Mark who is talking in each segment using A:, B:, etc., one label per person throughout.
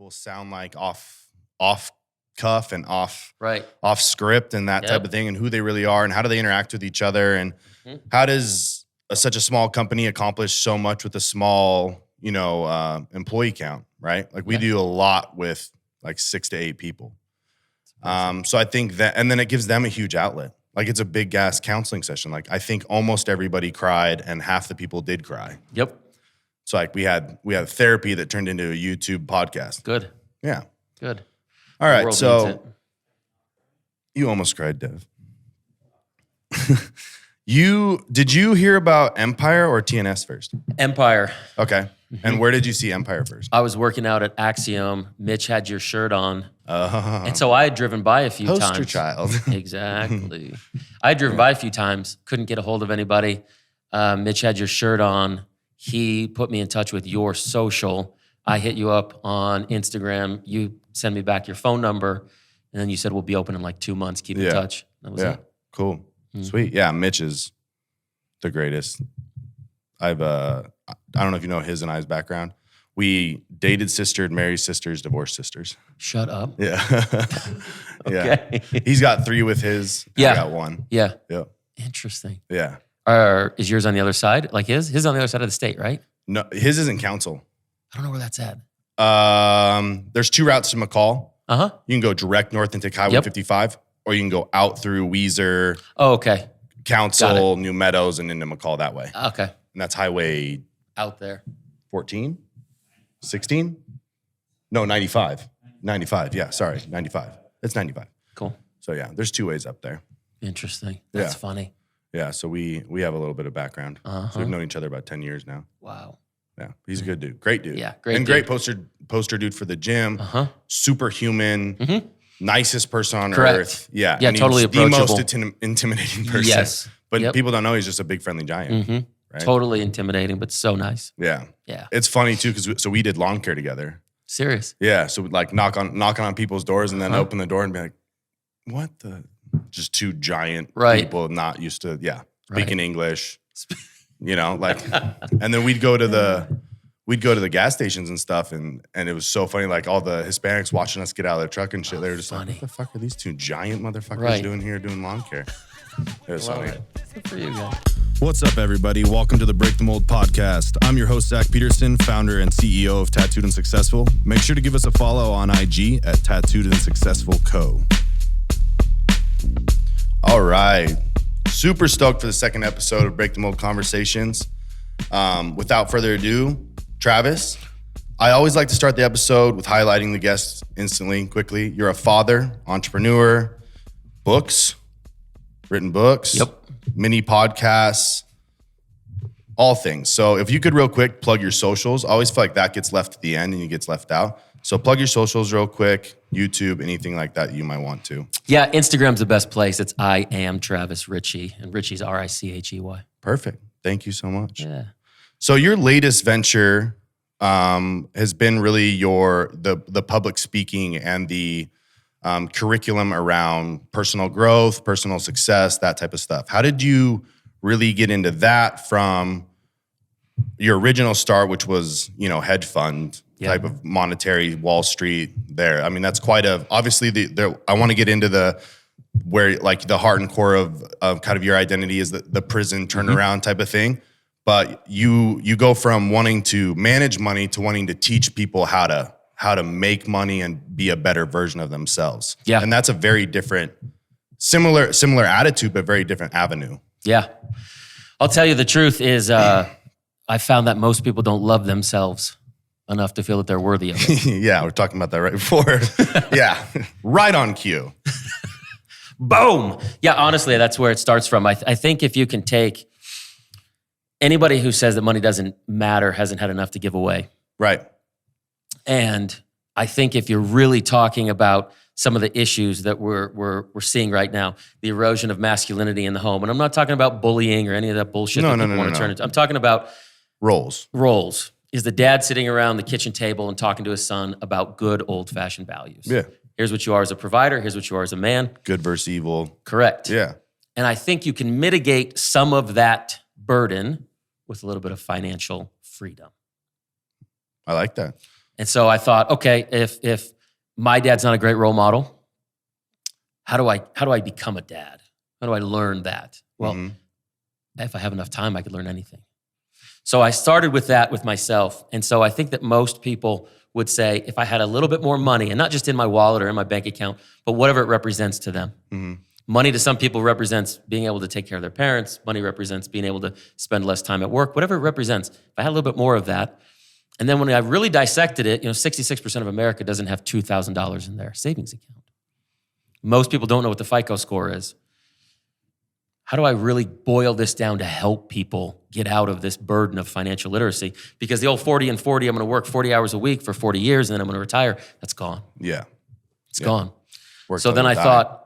A: people sound like off cuff and off script and that type of thing, and who they really are and how do they interact with each other, and how does such a small company accomplish so much with a small, employee count, right? Like we do a lot with like 6 to 8 people. So I think that, and then it gives them a huge outlet. Like it's a big gas counseling session. Like I think almost everybody cried and half the people did cry.
B: Yep.
A: So like we had therapy that turned into a YouTube podcast.
B: Good.
A: Yeah.
B: Good.
A: All right. So you almost cried, Dev. Did you hear about Empire or TNS first?
B: Empire.
A: Okay. And where did you see Empire first?
B: I was working out at Axiom. Mitch had your shirt on. And so I had driven by a few times.
A: Poster child.
B: Exactly. I had driven by a few times. Couldn't get a hold of anybody. Mitch had your shirt on. He put me in touch with your social. I hit you up on Instagram. You send me back your phone number. And then you said, we'll be open in like 2 months. Keep in touch. That was it.
A: Cool. Sweet. Yeah, Mitch is the greatest. I don't know if you know his and I's background. We dated sistered, married sisters, divorced sisters.
B: Shut up.
A: Yeah.
B: Okay.
A: Yeah. He's got 3 with his. Yeah. I got 1.
B: Yeah.
A: Yep.
B: Interesting.
A: Yeah.
B: Is yours on the other side? Like his? His on the other side of the state, right?
A: No, his isn't council.
B: I don't know where that's at.
A: There's 2 routes to McCall.
B: Uh-huh.
A: You can go direct north and take Highway 55, or you can go out through Weiser.
B: Oh, okay.
A: Council, New Meadows, and into McCall that way.
B: Okay.
A: And that's Highway
B: out there.
A: 14? 16? No, 95. 95. Yeah, sorry. 95. It's 95.
B: Cool.
A: So yeah, there's 2 ways up there.
B: Interesting. That's funny.
A: Yeah, so we have a little bit of background. So we've known each other about 10 years now.
B: Wow.
A: Yeah, he's a good dude. Great dude.
B: Yeah, great
A: and
B: dude.
A: great poster dude for the gym. Superhuman. Nicest person on
B: Correct.
A: earth. Yeah.
B: Yeah,
A: and
B: totally
A: he's
B: approachable.
A: the most intimidating person.
B: Yes.
A: But people don't know he's just a big friendly giant. Right?
B: Totally intimidating, but so nice.
A: Yeah.
B: Yeah.
A: It's funny too, because we did lawn care together.
B: Serious.
A: Yeah. So we'd like knocking on people's doors and then open the door and be like, what the? Just 2 giant people not used to, speaking English, and then we'd go to the gas stations and stuff, and it was so funny. Like all the Hispanics watching us get out of their truck and shit. They were just like, what the fuck are these 2 giant motherfuckers doing here doing lawn care? It was funny.
B: Good for you guys.
A: What's up, everybody? Welcome to the Break the Mold podcast. I'm your host, Zach Peterson, founder and CEO of Tattooed and Successful. Make sure to give us a follow on IG at Tattooed and Successful Co. All right. Super stoked for the second episode of Break the Mold Conversations. Without further ado, Travis, I always like to start the episode with highlighting the guests instantly, quickly. You're a father, entrepreneur, written books, mini podcasts, all things. So if you could real quick plug your socials, I always feel like that gets left at the end and it gets left out. So plug your socials real quick, YouTube, anything like that you might want to.
B: Yeah, Instagram's the best place. It's I am Travis Richey, and Richey's Richey.
A: Perfect. Thank you so much.
B: Yeah.
A: So your latest venture has been really the public speaking and the curriculum around personal growth, personal success, that type of stuff. How did you really get into that from your original start, which was, hedge fund type of monetary Wall Street there? I mean, that's quite obviously I want to get into where like the heart and core of kind of your identity is the prison turnaround type of thing. But you go from wanting to manage money to wanting to teach people how to make money and be a better version of themselves. Yeah. And that's a very different, similar attitude, but very different avenue.
B: Yeah. I'll tell you the truth is I found that most people don't love themselves enough to feel that they're worthy of it.
A: Yeah, we're talking about that right before. Yeah, right on cue.
B: Boom. Yeah, honestly, that's where it starts from. I think if you can take anybody who says that money doesn't matter hasn't had enough to give away.
A: Right.
B: And I think if you're really talking about some of the issues that we're seeing right now, the erosion of masculinity in the home, and I'm not talking about bullying or any of that bullshit that people want to turn into. I'm talking about roles. Is the dad sitting around the kitchen table and talking to his son about good old-fashioned values?
A: Yeah.
B: Here's what you are as a provider. Here's what you are as a man.
A: Good versus evil.
B: Correct.
A: Yeah.
B: And I think you can mitigate some of that burden with a little bit of financial freedom.
A: I like that.
B: And so I thought, okay, if my dad's not a great role model, how do I become a dad? How do I learn that? Well, if I have enough time, I could learn anything. So I started with that with myself. And so I think that most people would say, if I had a little bit more money, and not just in my wallet or in my bank account, but whatever it represents to them. Money to some people represents being able to take care of their parents. Money represents being able to spend less time at work, whatever it represents. If I had a little bit more of that, and then when I really dissected it, 66% of America doesn't have $2,000 in their savings account. Most people don't know what the FICO score is. How do I really boil this down to help people get out of this burden of financial literacy? Because the old 40 and 40, I'm going to work 40 hours a week for 40 years and then I'm going to retire, that's gone.
A: Yeah.
B: It's gone. So then I thought,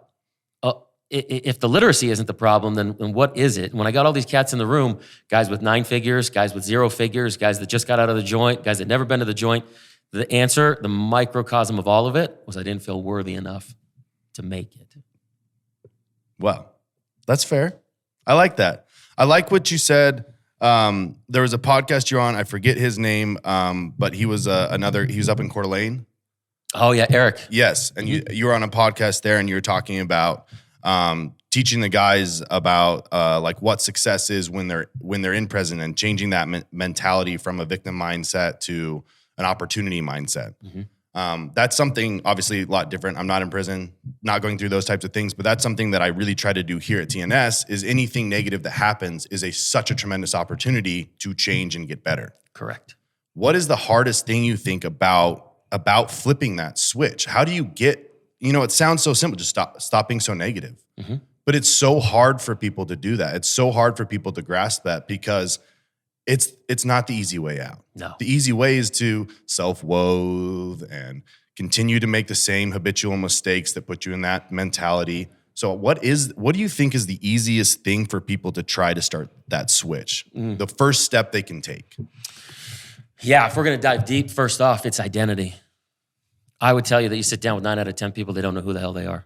B: if the literacy isn't the problem, then what is it? When I got all these cats in the room, guys with 9 figures, guys with 0 figures, guys that just got out of the joint, guys that never been to the joint, the answer, the microcosm of all of it was I didn't feel worthy enough to make it.
A: Wow. That's fair. I like that. I like what you said. There was a podcast you're on. I forget his name, but he was he was up in Coeur d'Alene.
B: Oh yeah, Eric.
A: Yes, and you were on a podcast there, and you were talking about teaching the guys about like what success is when they're in prison, and changing that mentality from a victim mindset to an opportunity mindset. That's something obviously a lot different. I'm not in prison, not going through those types of things, but that's something that I really try to do here at TNS. Is anything negative that happens is such a tremendous opportunity to change and get better.
B: Correct.
A: What is the hardest thing you think about flipping that switch? How do you get, it sounds so simple, just stop being so negative. But it's so hard for people to do that. It's so hard for people to grasp that because it's not the easy way out.
B: No.
A: The easy way is to self-loathe and continue to make the same habitual mistakes that put you in that mentality. So what do you think is the easiest thing for people to try to start that switch? The first step they can take?
B: Yeah, if we're going to dive deep, first off, it's identity. I would tell you that you sit down with 9 out of 10 people, they don't know who the hell they are.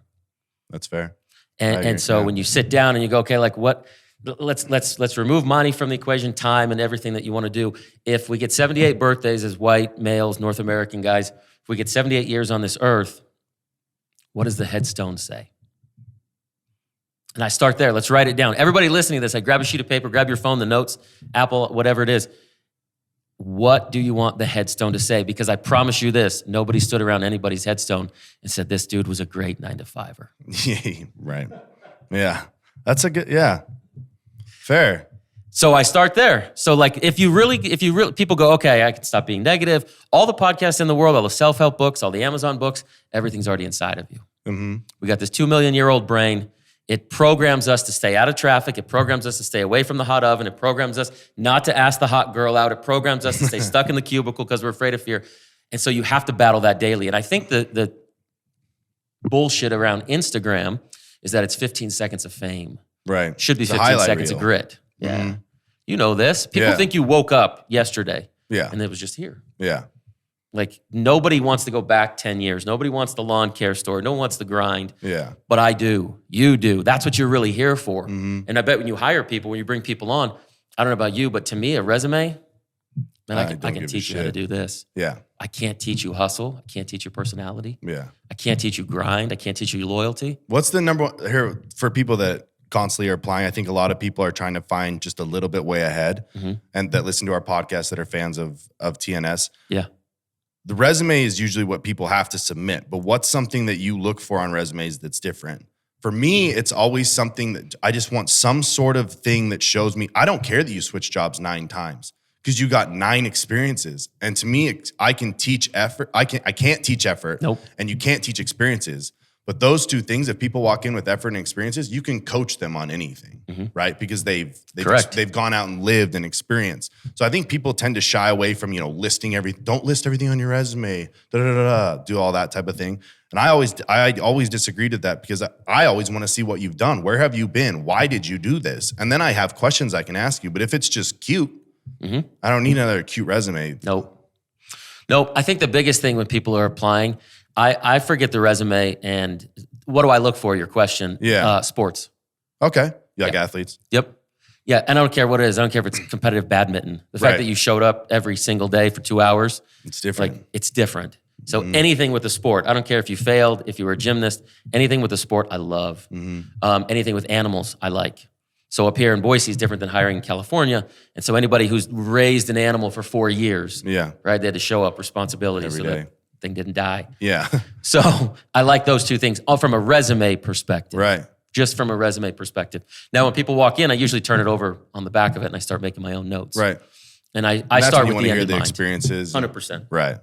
A: That's fair.
B: And so when you sit down and you go, okay, like what? Let's remove money from the equation, time and everything that you want to do. If we get 78 birthdays as white males, North American guys, if we get 78 years on this earth, what does the headstone say? And I start there. Let's write it down. Everybody listening to this, grab a sheet of paper, grab your phone, the notes, Apple, whatever it is. What do you want the headstone to say? Because I promise you this, nobody stood around anybody's headstone and said, this dude was a great 9-to-5er.
A: Right. Yeah. That's a good, yeah. Fair.
B: So I start there. So like, if you really, people go, okay, I can stop being negative. All the podcasts in the world, all the self-help books, all the Amazon books, everything's already inside of you. We got this 2 million year old brain. It programs us to stay out of traffic. It programs us to stay away from the hot oven. It programs us not to ask the hot girl out. It programs us to stay stuck in the cubicle because we're afraid of fear. And so you have to battle that daily. And I think the bullshit around Instagram is that it's 15 seconds of fame.
A: Right.
B: Should be 15 seconds of grit. Yeah. You know this. People think you woke up yesterday.
A: Yeah.
B: And it was just here.
A: Yeah.
B: Like nobody wants to go back 10 years. Nobody wants the lawn care store. No one wants the grind.
A: Yeah.
B: But I do. You do. That's what you're really here for. And I bet when you hire people, when you bring people on, I don't know about you, but to me, a resume, man, I can teach you how to do this.
A: Yeah.
B: I can't teach you hustle. I can't teach you personality.
A: Yeah.
B: I can't teach you grind. I can't teach you loyalty.
A: What's the number one here for people that constantly are applying? I think a lot of people are trying to find just a little bit way ahead and that listen to our podcast that are fans of TNS.
B: Yeah.
A: The resume is usually what people have to submit, but what's something that you look for on resumes that's different? For me, it's always something that I just want some sort of thing that shows me, I don't care that you switched jobs 9 times because you got 9 experiences. And to me, I can teach effort. I can't teach effort.
B: Nope.
A: And you can't teach experiences. But those 2 things, if people walk in with effort and experiences, you can coach them on anything, right? Because they've gone out and lived and experienced. So I think people tend to shy away from, listing everything. Don't list everything on your resume, do all that type of thing. And I always disagreed with that because I always want to see what you've done. Where have you been? Why did you do this? And then I have questions I can ask you. But if it's just cute, I don't need another cute resume.
B: Nope. I think the biggest thing when people are applying, I forget the resume and what do I look for? Your question.
A: Yeah.
B: Sports.
A: Okay. You like athletes?
B: Yep. Yeah, and I don't care what it is. I don't care if it's competitive badminton. The fact that you showed up every single day for 2 hours.
A: It's different.
B: Like, it's different. So anything with the sport, I don't care if you failed, if you were a gymnast, anything with the sport, I love. Anything with animals, I like. So up here in Boise is different than hiring in California. And so anybody who's raised an animal for 4 years, right, they had to show up responsibility
A: every
B: so
A: day.
B: that thing didn't die.
A: Yeah.
B: So I like those two things, all from a resume perspective.
A: Right.
B: Just from a resume perspective. Now, when people walk in, I usually turn it over on the back of it and I start making my own notes.
A: Right.
B: And I
A: That's
B: start
A: when
B: with
A: you
B: the
A: want to
B: end
A: hear
B: in
A: the
B: mind.
A: experiences.
B: 100%.
A: Right.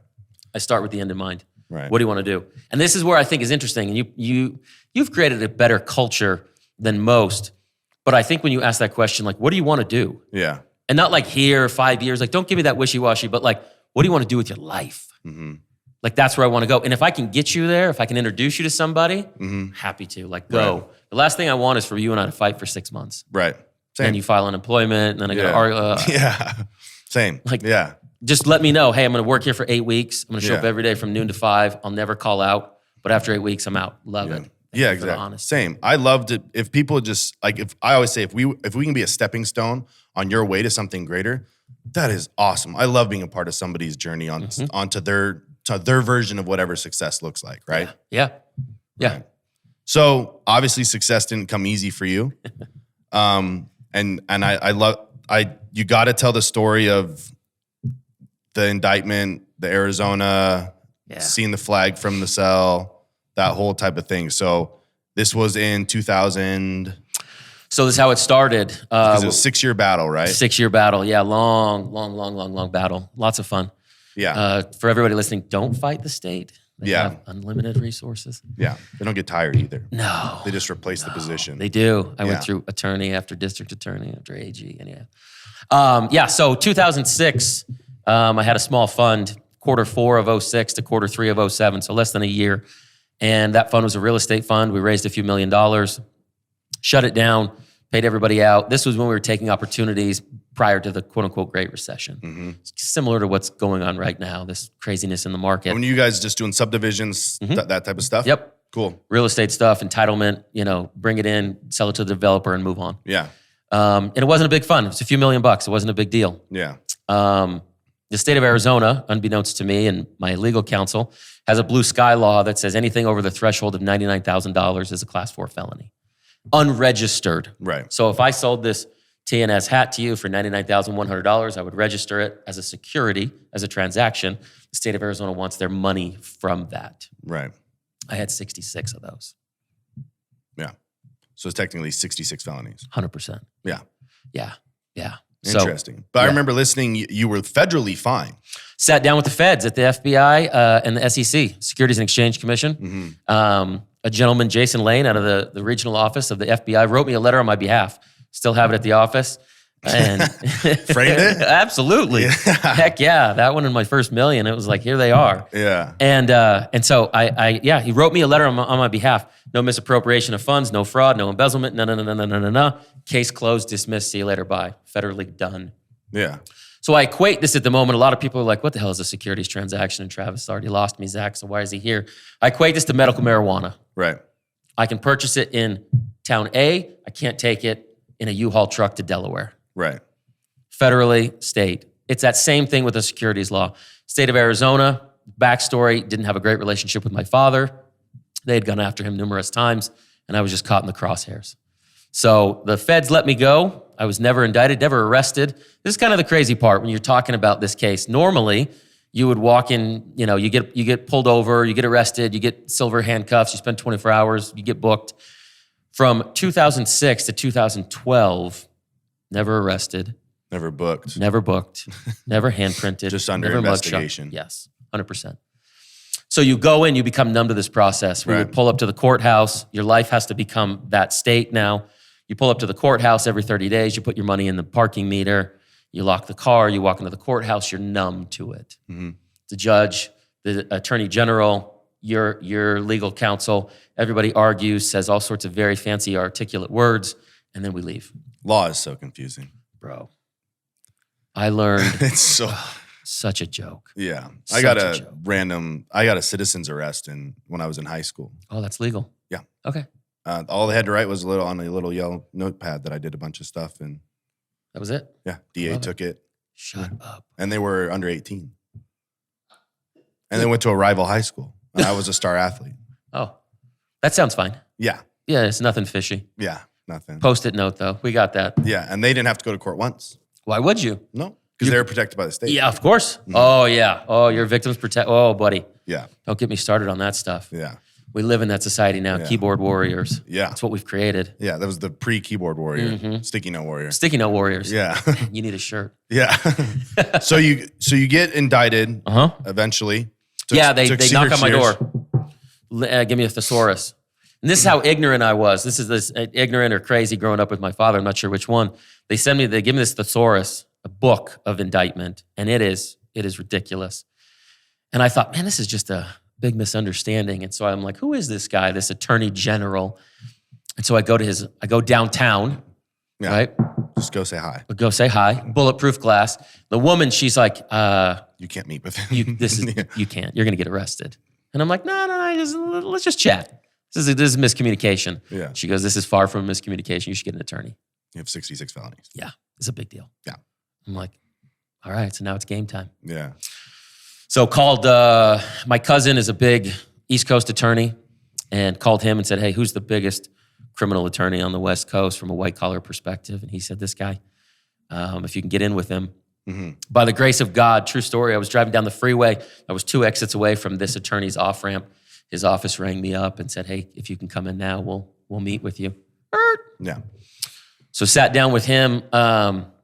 B: I start with the end in mind.
A: Right.
B: What do you want to do? And this is where I think is interesting. And you've created a better culture than most. But I think when you ask that question, like, what do you want to do?
A: Yeah.
B: And not like here, 5 years, like, don't give me that wishy-washy, but like, what do you want to do with your life? Like, that's where I want to go. And if I can get you there, if I can introduce you to somebody, happy to. Like, go.
A: Right.
B: The last thing I want is for you and I to fight for 6 months.
A: Right. Same.
B: Then you file unemployment, and then I got to argue.
A: Yeah. Same.
B: Like,
A: yeah.
B: Just let me know, hey, I'm going to work here for 8 weeks. I'm going to show up
A: Yeah.
B: every day from noon to 5. I'll never call out. But after 8 weeks, I'm out. Love it.
A: Yeah, exactly. Same. I loved it. If people just if I always say if we can be a stepping stone on your way to something greater, that is awesome. I love being a part of somebody's journey onto their version of whatever success looks like, right?
B: Yeah.
A: Right. So obviously success didn't come easy for you. And you got to tell the story of the indictment, the Arizona, seeing the flag from the cell, that whole type of thing. So this was in 2000.
B: So this is how it started.
A: Because it was a 6-year battle, right?
B: 6-year battle. Yeah, long battle. Lots of fun.
A: Yeah.
B: For everybody listening, don't fight the state. They have unlimited resources.
A: Yeah. They don't get tired either.
B: No.
A: They just replace the position.
B: They do. I went through attorney after district attorney after AG. And so 2006, I had a small fund, Q4 of 06 to Q3 of 07, so less than a year. And that fund was a real estate fund. We raised a few $1 million, shut it down, paid everybody out. This was when we were taking opportunities prior to the quote unquote Great Recession. Similar to what's going on right now, this craziness in the market.
A: When you guys just doing subdivisions, that type of stuff?
B: Yep.
A: Cool.
B: Real estate stuff, entitlement, bring it in, sell it to the developer and move on.
A: Yeah.
B: And it wasn't a big fund. It was a few $1 million. It wasn't a big deal.
A: Yeah.
B: The state of Arizona, unbeknownst to me and my legal counsel, has a blue sky law that says anything over the threshold of $99,000 is a class 4 felony. Unregistered.
A: Right.
B: So if I sold this TNS hat to you for $99,100, I would register it as a security, as a transaction. The state of Arizona wants their money from that.
A: Right.
B: I had 66 of those.
A: Yeah. So it's technically 66 felonies.
B: 100%.
A: Yeah.
B: Yeah.
A: Interesting. But I remember listening, you were federally fined.
B: Sat down with the feds at the FBI and the SEC, Securities and Exchange Commission. A gentleman, Jason Lane, out of the regional office of the FBI, wrote me a letter on my behalf. Still have it at the office. And
A: framed it?
B: Absolutely.
A: Yeah.
B: Heck yeah. That one in my first $1 million, it was like, here they are.
A: Yeah.
B: And so he wrote me a letter on my behalf. No misappropriation of funds, no fraud, no embezzlement, no. Case closed, dismissed, see you later, bye. Federally done.
A: Yeah.
B: So I equate this at the moment. A lot of people are like, what the hell is a securities transaction? And Travis already lost me, Zach, so why is he here? I equate this to medical marijuana.
A: Right.
B: I can purchase it in town A. I can't take it in a U-Haul truck to Delaware.
A: Right.
B: Federally, state. It's that same thing with the securities law. State of Arizona, backstory, didn't have a great relationship with my father. They had gone after him numerous times, and I was just caught in the crosshairs. So the feds let me go. I was never indicted, never arrested. This is kind of the crazy part when you're talking about this case. Normally, you would walk in, you get pulled over, you get arrested, you get silver handcuffs, you spend 24 hours, you get booked. From 2006 to 2012, never arrested.
A: Never booked.
B: Never booked. Never handprinted.
A: Just under
B: never
A: investigation.
B: mugshot. Yes, 100%. So you go in, you become numb to this process. We would pull up to the courthouse. Your life has to become that state now. You pull up to the courthouse every 30 days. You put your money in the parking meter. You lock the car. You walk into the courthouse. You're numb to it. The judge, the attorney general, your legal counsel, everybody argues, says all sorts of very fancy, articulate words, and then we leave.
A: Law is so confusing.
B: Bro, I learned
A: it's so
B: such a joke.
A: Yeah. I got a citizen's arrest when I was in high school.
B: Oh, that's legal.
A: Yeah.
B: Okay.
A: All they had to write was on a little yellow notepad that I did a bunch of stuff and
B: That was it?
A: Yeah. DA took it.
B: Shut up.
A: And they were under 18. And they went to a rival high school. And I was a star athlete.
B: Oh, that sounds fine.
A: Yeah.
B: Yeah, it's nothing fishy.
A: Yeah, nothing.
B: Post-it note, though. We got that.
A: Yeah, and they didn't have to go to court once.
B: Why would you?
A: No, because they were protected by the state.
B: Yeah, of course. Oh, yeah. Oh, your victims protect. Oh, buddy.
A: Yeah.
B: Don't get me started on that stuff.
A: Yeah.
B: We live in that society now.
A: Yeah.
B: Keyboard warriors.
A: Yeah.
B: That's what we've created.
A: Yeah, that was the pre-keyboard warrior, sticky note warrior.
B: Sticky note warriors.
A: Yeah.
B: You need a shirt.
A: Yeah. So you get indicted eventually.
B: They knock on my door. Give me a thesaurus. And this is how ignorant I was. This is this ignorant or crazy growing up with my father. I'm not sure which one. They give me this thesaurus, a book of indictment, and it is ridiculous. And I thought, man, this is just a big misunderstanding. And so I'm like, who is this guy, this attorney general? And so I go downtown, right?
A: Just go say hi.
B: Go say hi, bulletproof glass. The woman, she's like,
A: you can't meet with him.
B: You can't. You're going to get arrested. And I'm like, no, let's just chat. This is miscommunication.
A: Yeah.
B: She goes, this is far from miscommunication. You should get an attorney.
A: You have 66 felonies.
B: Yeah, it's a big deal.
A: Yeah.
B: I'm like, all right, so now it's game time.
A: Yeah.
B: So called, my cousin is a big East Coast attorney, and called him and said, hey, who's the biggest criminal attorney on the West Coast from a white collar perspective? And he said, this guy, if you can get in with him. By the grace of God, true story, I was driving down the freeway. I was 2 exits away from this attorney's off-ramp. His office rang me up and said, hey, if you can come in now, we'll meet with you.
A: Yeah.
B: So sat down with him.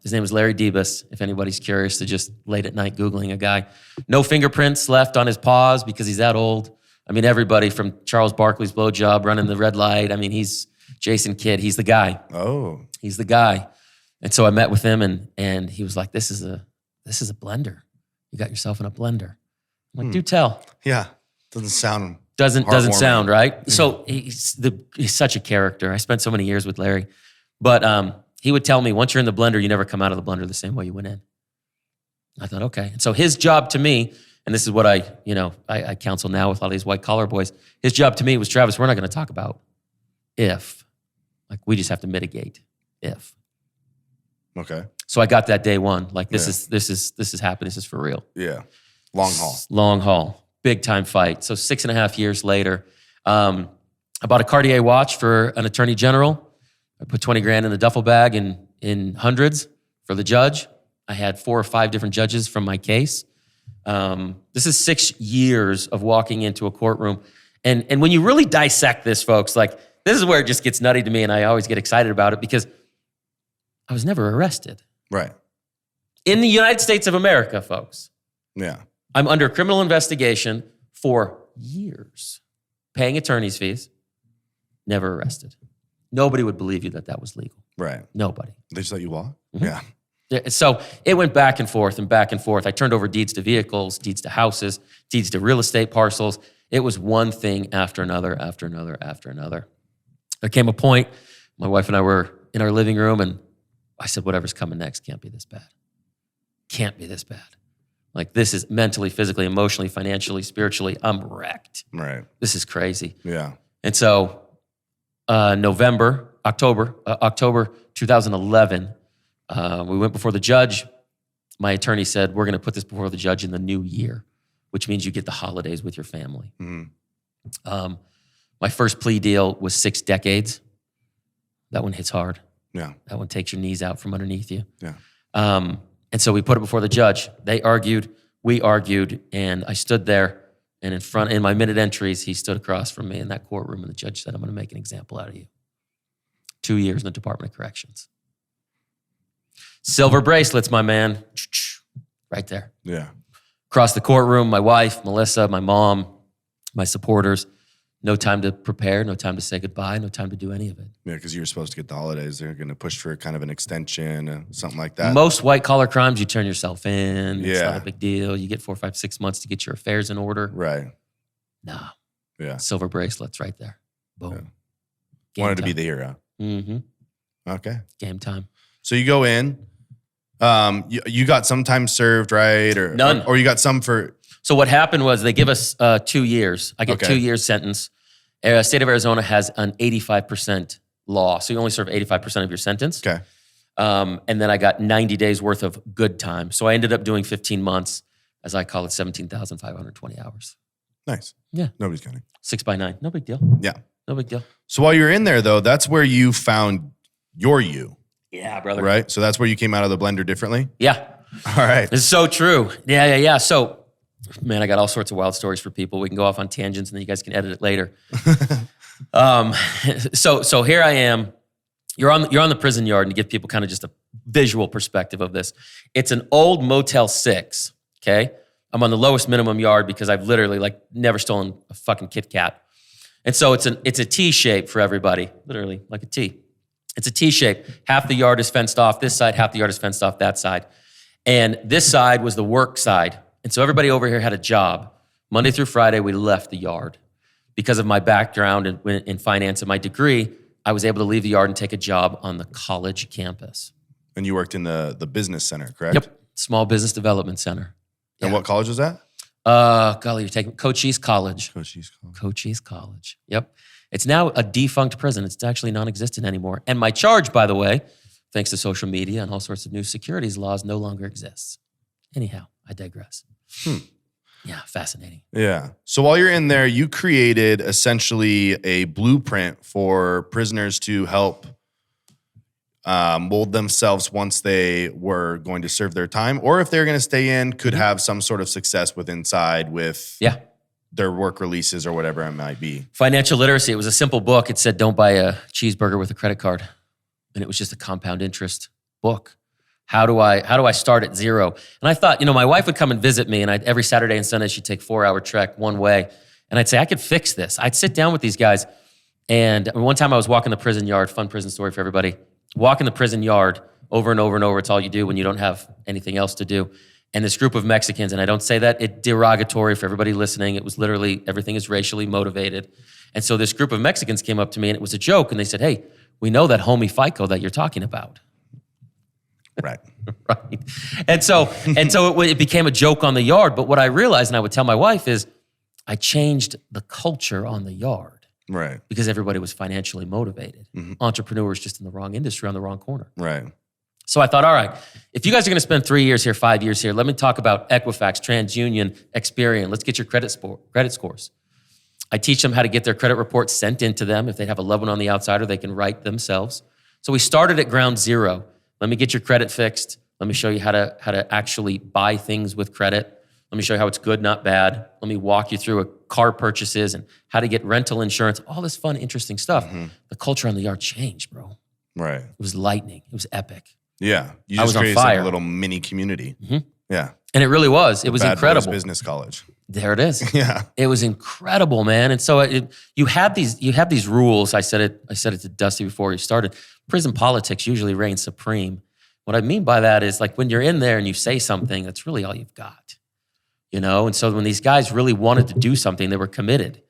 B: His name was Larry Debus, if anybody's curious to just late at night Googling a guy. No fingerprints left on his paws because he's that old. I mean, everybody from Charles Barkley's blowjob, running the red light. I mean, he's Jason Kidd. He's the guy.
A: Oh.
B: He's the guy. And so I met with him and he was like, this is a blender. You got yourself in a blender. I'm like, do tell.
A: Yeah. Doesn't sound
B: Doesn't sound right. So he's such a character. I spent so many years with Larry. But he would tell me, once you're in the blender, you never come out of the blender the same way you went in. I thought, okay. And so his job to me, and this is what I counsel now with a lot of these white collar boys, his job to me was, Travis, we're not going to talk about if. Like, we just have to mitigate if.
A: Okay.
B: So I got that day one. Like, this is happening. This is for real.
A: Yeah. Long haul.
B: Long haul. Big time fight. So 6.5 years later, I bought a Cartier watch for an attorney general. I put 20 grand in a duffel bag in hundreds for the judge. I had 4 or 5 different judges from my case. This is 6 years of walking into a courtroom. And when you really dissect this, folks, like, this is where it just gets nutty to me, and I always get excited about it because I was never arrested.
A: Right.
B: In the United States of America, folks.
A: Yeah.
B: I'm under criminal investigation for years, paying attorney's fees, never arrested. Nobody would believe you that was legal.
A: Right.
B: Nobody.
A: They just let you walk? Yeah.
B: So it went back and forth and back and forth. I turned over deeds to vehicles, deeds to houses, deeds to real estate parcels. It was one thing after another, after another, after another. There came a point, my wife and I were in our living room, and I said, whatever's coming next can't be this bad. Can't be this bad. Like, this is mentally, physically, emotionally, financially, spiritually, I'm wrecked.
A: Right.
B: This is crazy.
A: Yeah.
B: And so October 2011, we went before the judge. My attorney said, we're going to put this before the judge in the new year, which means you get the holidays with your family. My first plea deal was 6 decades. That one hits hard.
A: Yeah.
B: That one takes your knees out from underneath you.
A: Yeah.
B: And so we put it before the judge. They argued, we argued, and I stood there, and in my minute entries, he stood across from me in that courtroom, and the judge said, I'm going to make an example out of you. 2 years in the Department of Corrections. Silver bracelets, my man. Right there.
A: Yeah.
B: Across the courtroom, my wife, Melissa, my mom, my supporters. No time to prepare, no time to say goodbye, no time to do any of it.
A: Yeah, because you were supposed to get the holidays. They're going to push for kind of an extension, something like that.
B: Most white-collar crimes, you turn yourself in.
A: Yeah.
B: It's not a big deal. You get 4, 5, 6 months to get your affairs in order.
A: Right.
B: No.
A: Yeah.
B: Silver bracelets right there. Boom.
A: Yeah. Wanted to be the hero.
B: Mm-hmm.
A: Okay.
B: Game time.
A: So you go in. You got some time served, right? Or
B: none.
A: Or you got some for...
B: So what happened was they give us 2 years. I get 2 years sentence. State of Arizona has an 85% law. So you only serve 85% of your sentence.
A: Okay.
B: And then I got 90 days worth of good time. So I ended up doing 15 months, as I call it, 17,520 hours.
A: Nice.
B: Yeah.
A: Nobody's counting.
B: 6x9. No big deal.
A: Yeah.
B: No big deal.
A: So while you're in there, though, that's where you found your you.
B: Yeah, brother.
A: Right? So that's where you came out of the blender differently?
B: Yeah.
A: All right.
B: It's so true. Yeah. So, man, I got all sorts of wild stories for people. We can go off on tangents and then you guys can edit it later. So here I am. You're on the prison yard, and to give people kind of just a visual perspective of this. It's an old Motel 6, okay? I'm on the lowest minimum yard because I've literally never stolen a fucking Kit Kat. And so it's a T shape for everybody, literally like a T. It's a T shape. Half the yard is fenced off this side, half the yard is fenced off that side. And this side was the work side. And so everybody over here had a job. Monday through Friday, we left the yard. Because of my background in finance and my degree, I was able to leave the yard and take a job on the college campus.
A: And you worked in the business center, correct?
B: Yep. Small Business Development Center.
A: And what college was that?
B: Golly, you're taking Cochise College.
A: Cochise
B: College. Yep. It's now a defunct prison. It's actually non-existent anymore. And my charge, by the way, thanks to social media and all sorts of new securities laws, no longer exists. Anyhow, I digress. Yeah, fascinating.
A: Yeah. So while you're in there, you created essentially a blueprint for prisoners to help mold themselves once they were going to serve their time, or if they're going to stay in, could have some sort of success with their work releases or whatever it might be.
B: Financial literacy. It was a simple book. It said, don't buy a cheeseburger with a credit card. And it was just a compound interest book. How do I start at zero? And I thought, my wife would come and visit me, and every Saturday and Sunday she'd take 4-hour trek one way. And I'd say, I could fix this. I'd sit down with these guys. And one time I was walking the prison yard, fun prison story for everybody. Walking the prison yard over and over and over. It's all you do when you don't have anything else to do. And this group of Mexicans, and I don't say that it derogatory for everybody listening. It was literally, everything is racially motivated. And so this group of Mexicans came up to me, and it was a joke. And they said, hey, we know that homie FICO that you're talking about.
A: Right.
B: Right. And so it became a joke on the yard. But what I realized, and I would tell my wife, is I changed the culture on the yard.
A: Right.
B: Because everybody was financially motivated. Entrepreneurs just in the wrong industry on the wrong corner.
A: Right.
B: So I thought, all right, if you guys are going to spend 3 years here, 5 years here, let me talk about Equifax, TransUnion, Experian. Let's get your credit scores. I teach them how to get their credit reports sent into them. If they have a loved one on the outside, or they can write themselves. So we started at ground zero. Let me get your credit fixed. Let me show you how to actually buy things with credit. Let me show you how it's good, not bad. Let me walk you through car purchases and how to get rental insurance, all this fun, interesting stuff. The culture on the yard changed, bro.
A: Right.
B: It was lightning. It was epic.
A: Yeah. You
B: I
A: just
B: was on
A: created
B: fire.
A: a little mini community. Yeah.
B: And it really was. It was
A: Bad
B: incredible.
A: Boys Business College.
B: There it is.
A: Yeah.
B: It was incredible, man. And so you have these rules. I said it to Dusty before he started. Prison politics usually reigns supreme. What I mean by that is, like, when you're in there and you say something, that's really all you've got. And so when these guys really wanted to do something, they were committed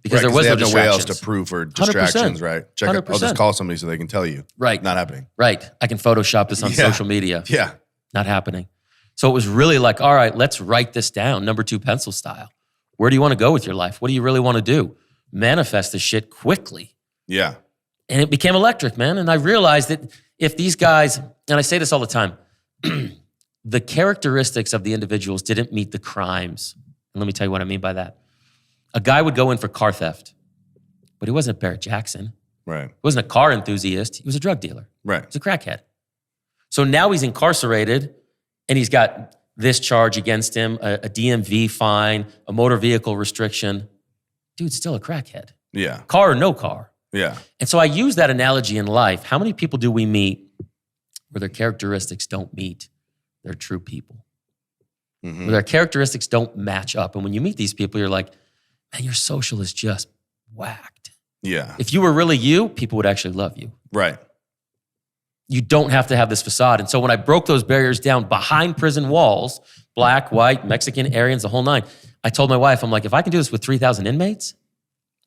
B: because there was no distractions.
A: way else to prove or distractions, 100%. Right? Check it. I'll just call somebody so they can tell you.
B: Right.
A: Not happening.
B: Right. I can Photoshop this on social media.
A: Yeah.
B: Not happening. So it was really like, all right, let's write this down, number 2 pencil style. Where do you want to go with your life? What do you really want to do? Manifest this shit quickly.
A: Yeah.
B: And it became electric, man. And I realized that if these guys, and I say this all the time, the characteristics of the individuals didn't meet the crimes. And let me tell you what I mean by that. A guy would go in for car theft, but he wasn't a Barrett Jackson.
A: Right.
B: He wasn't a car enthusiast. He was a drug dealer.
A: Right.
B: He was a crackhead. So now he's incarcerated, and he's got this charge against him, a DMV fine, a motor vehicle restriction. Dude's still a crackhead.
A: Yeah.
B: Car or no car.
A: Yeah.
B: And so I use that analogy in life. How many people do we meet where their characteristics don't meet their true people? Where their characteristics don't match up. And when you meet these people, you're like, man, your social is just whacked.
A: Yeah.
B: If you were really you, people would actually love you.
A: Right.
B: You don't have to have this facade. And so when I broke those barriers down behind prison walls, black, white, Mexican, Aryans, the whole nine, I told my wife, I'm like, if I can do this with 3,000 inmates,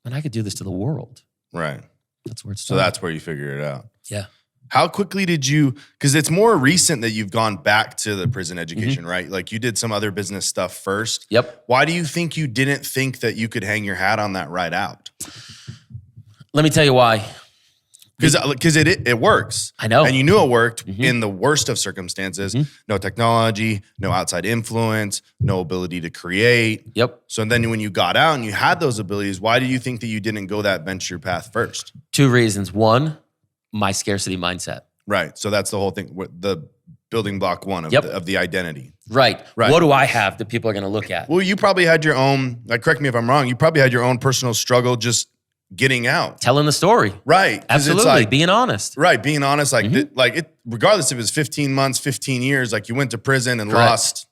B: then I could do this to the world.
A: Right.
B: That's where it's
A: So that's where you figure it out.
B: Yeah.
A: How quickly did you, because it's more recent that you've gone back to the prison education, right? Like, you did some other business stuff first.
B: Yep.
A: Why do you think you didn't think that you could hang your hat on that right out?
B: Let me tell you why.
A: Because it works.
B: I know.
A: And you knew it worked in the worst of circumstances. No technology, no outside influence, no ability to create.
B: Yep.
A: So then when you got out and you had those abilities, why do you think that you didn't go that venture path first?
B: 2 reasons. One, my scarcity mindset.
A: Right. So that's the whole thing. The building block one of the identity.
B: Right. What do I have that people are going to look at?
A: Well, you probably had your own, correct me if I'm wrong, you probably had your own personal struggle just getting out.
B: Telling the story.
A: Right.
B: Absolutely. Being honest.
A: Right. Being honest. Regardless if it was 15 months, 15 years, you went to prison and lost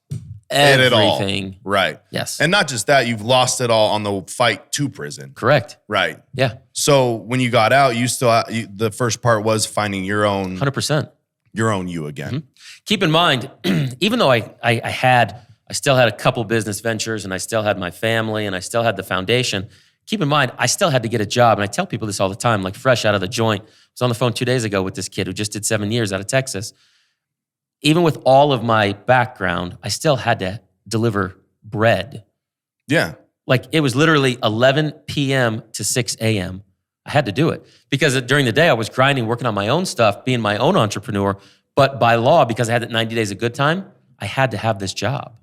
B: everything.
A: It all. Right.
B: Yes.
A: And not just that, you've lost it all on the fight to prison.
B: Correct.
A: Right.
B: Yeah.
A: So when you got out, the first part was finding your own
B: 100%.
A: Your own you again.
B: Keep in mind, even though I still had a couple business ventures and I still had my family and I still had the foundation, keep in mind, I still had to get a job. And I tell people this all the time, fresh out of the joint. I was on the phone 2 days ago with this kid who just did 7 years out of Texas. Even with all of my background, I still had to deliver bread.
A: Yeah.
B: It was literally 11 p.m. to 6 a.m. I had to do it because during the day I was grinding, working on my own stuff, being my own entrepreneur. But by law, because I had that 90 days of good time, I had to have this job.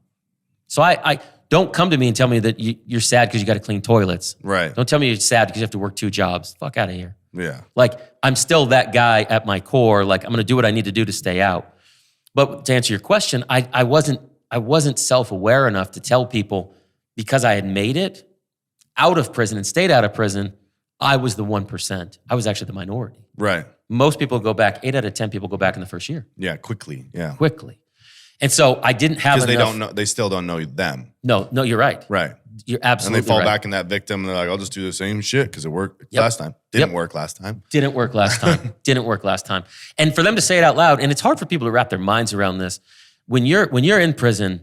B: So I don't come to me and tell me that you're sad because you got to clean toilets.
A: Right.
B: Don't tell me you're sad because you have to work 2 jobs. Fuck out of here.
A: Yeah.
B: I'm still that guy at my core. I'm going to do what I need to do to stay out. But to answer your question, I wasn't self-aware enough to tell people because I had made it out of prison and stayed out of prison, I was the 1%. I was actually the minority.
A: Right.
B: Most people go back, 8 out of 10 people go back in the first year.
A: Yeah, quickly. Yeah.
B: Quickly. And so I didn't have enough.
A: Because they don't know, they still don't know them.
B: No, you're right.
A: Right.
B: You're absolutely right.
A: And they fall back in that victim and they're like, I'll just do the same shit because it worked last time. Didn't work last time.
B: Didn't work last time. And for them to say it out loud, and it's hard for people to wrap their minds around this. When you're in prison,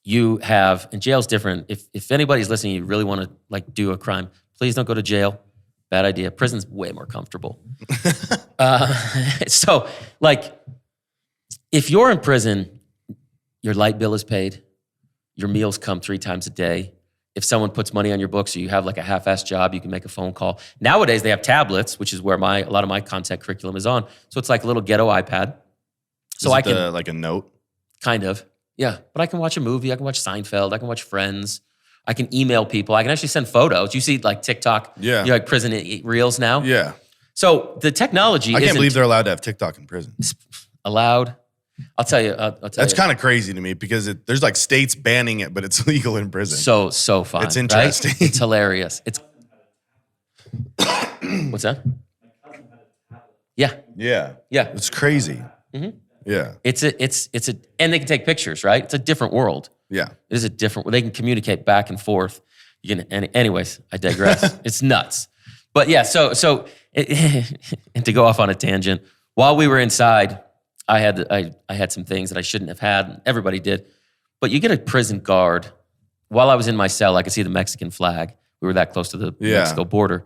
B: you have, and jail's different. If anybody's listening, you really want to do a crime, please don't go to jail. Bad idea. Prison's way more comfortable. So if you're in prison, your light bill is paid. Your meals come 3 times a day. If someone puts money on your books or you have a half-assed job, you can make a phone call. Nowadays, they have tablets, which is where a lot of my content curriculum is on. So it's like a little ghetto iPad. So I can
A: like a note?
B: Kind of, yeah. But I can watch a movie. I can watch Seinfeld. I can watch Friends. I can email people. I can actually send photos. You see TikTok,
A: yeah.
B: Prison reels now?
A: Yeah.
B: So the technology
A: I can't believe they're allowed to have TikTok in prison.
B: Allowed? I'll tell you.
A: That's kind of crazy to me because there's states banning it, but it's legal in prison.
B: So fun.
A: It's interesting.
B: Right? It's hilarious. What's that? Yeah.
A: Yeah.
B: Yeah.
A: It's crazy.
B: Mm-hmm.
A: Yeah.
B: And they can take pictures, right? It's a different world.
A: Yeah.
B: It is a different, they can communicate back and forth. Anyways, I digress. It's nuts. But yeah, and to go off on a tangent, while we were inside, I had some things that I shouldn't have had. Everybody did. But you get a prison guard. While I was in my cell, I could see the Mexican flag. We were that close to the Mexico border.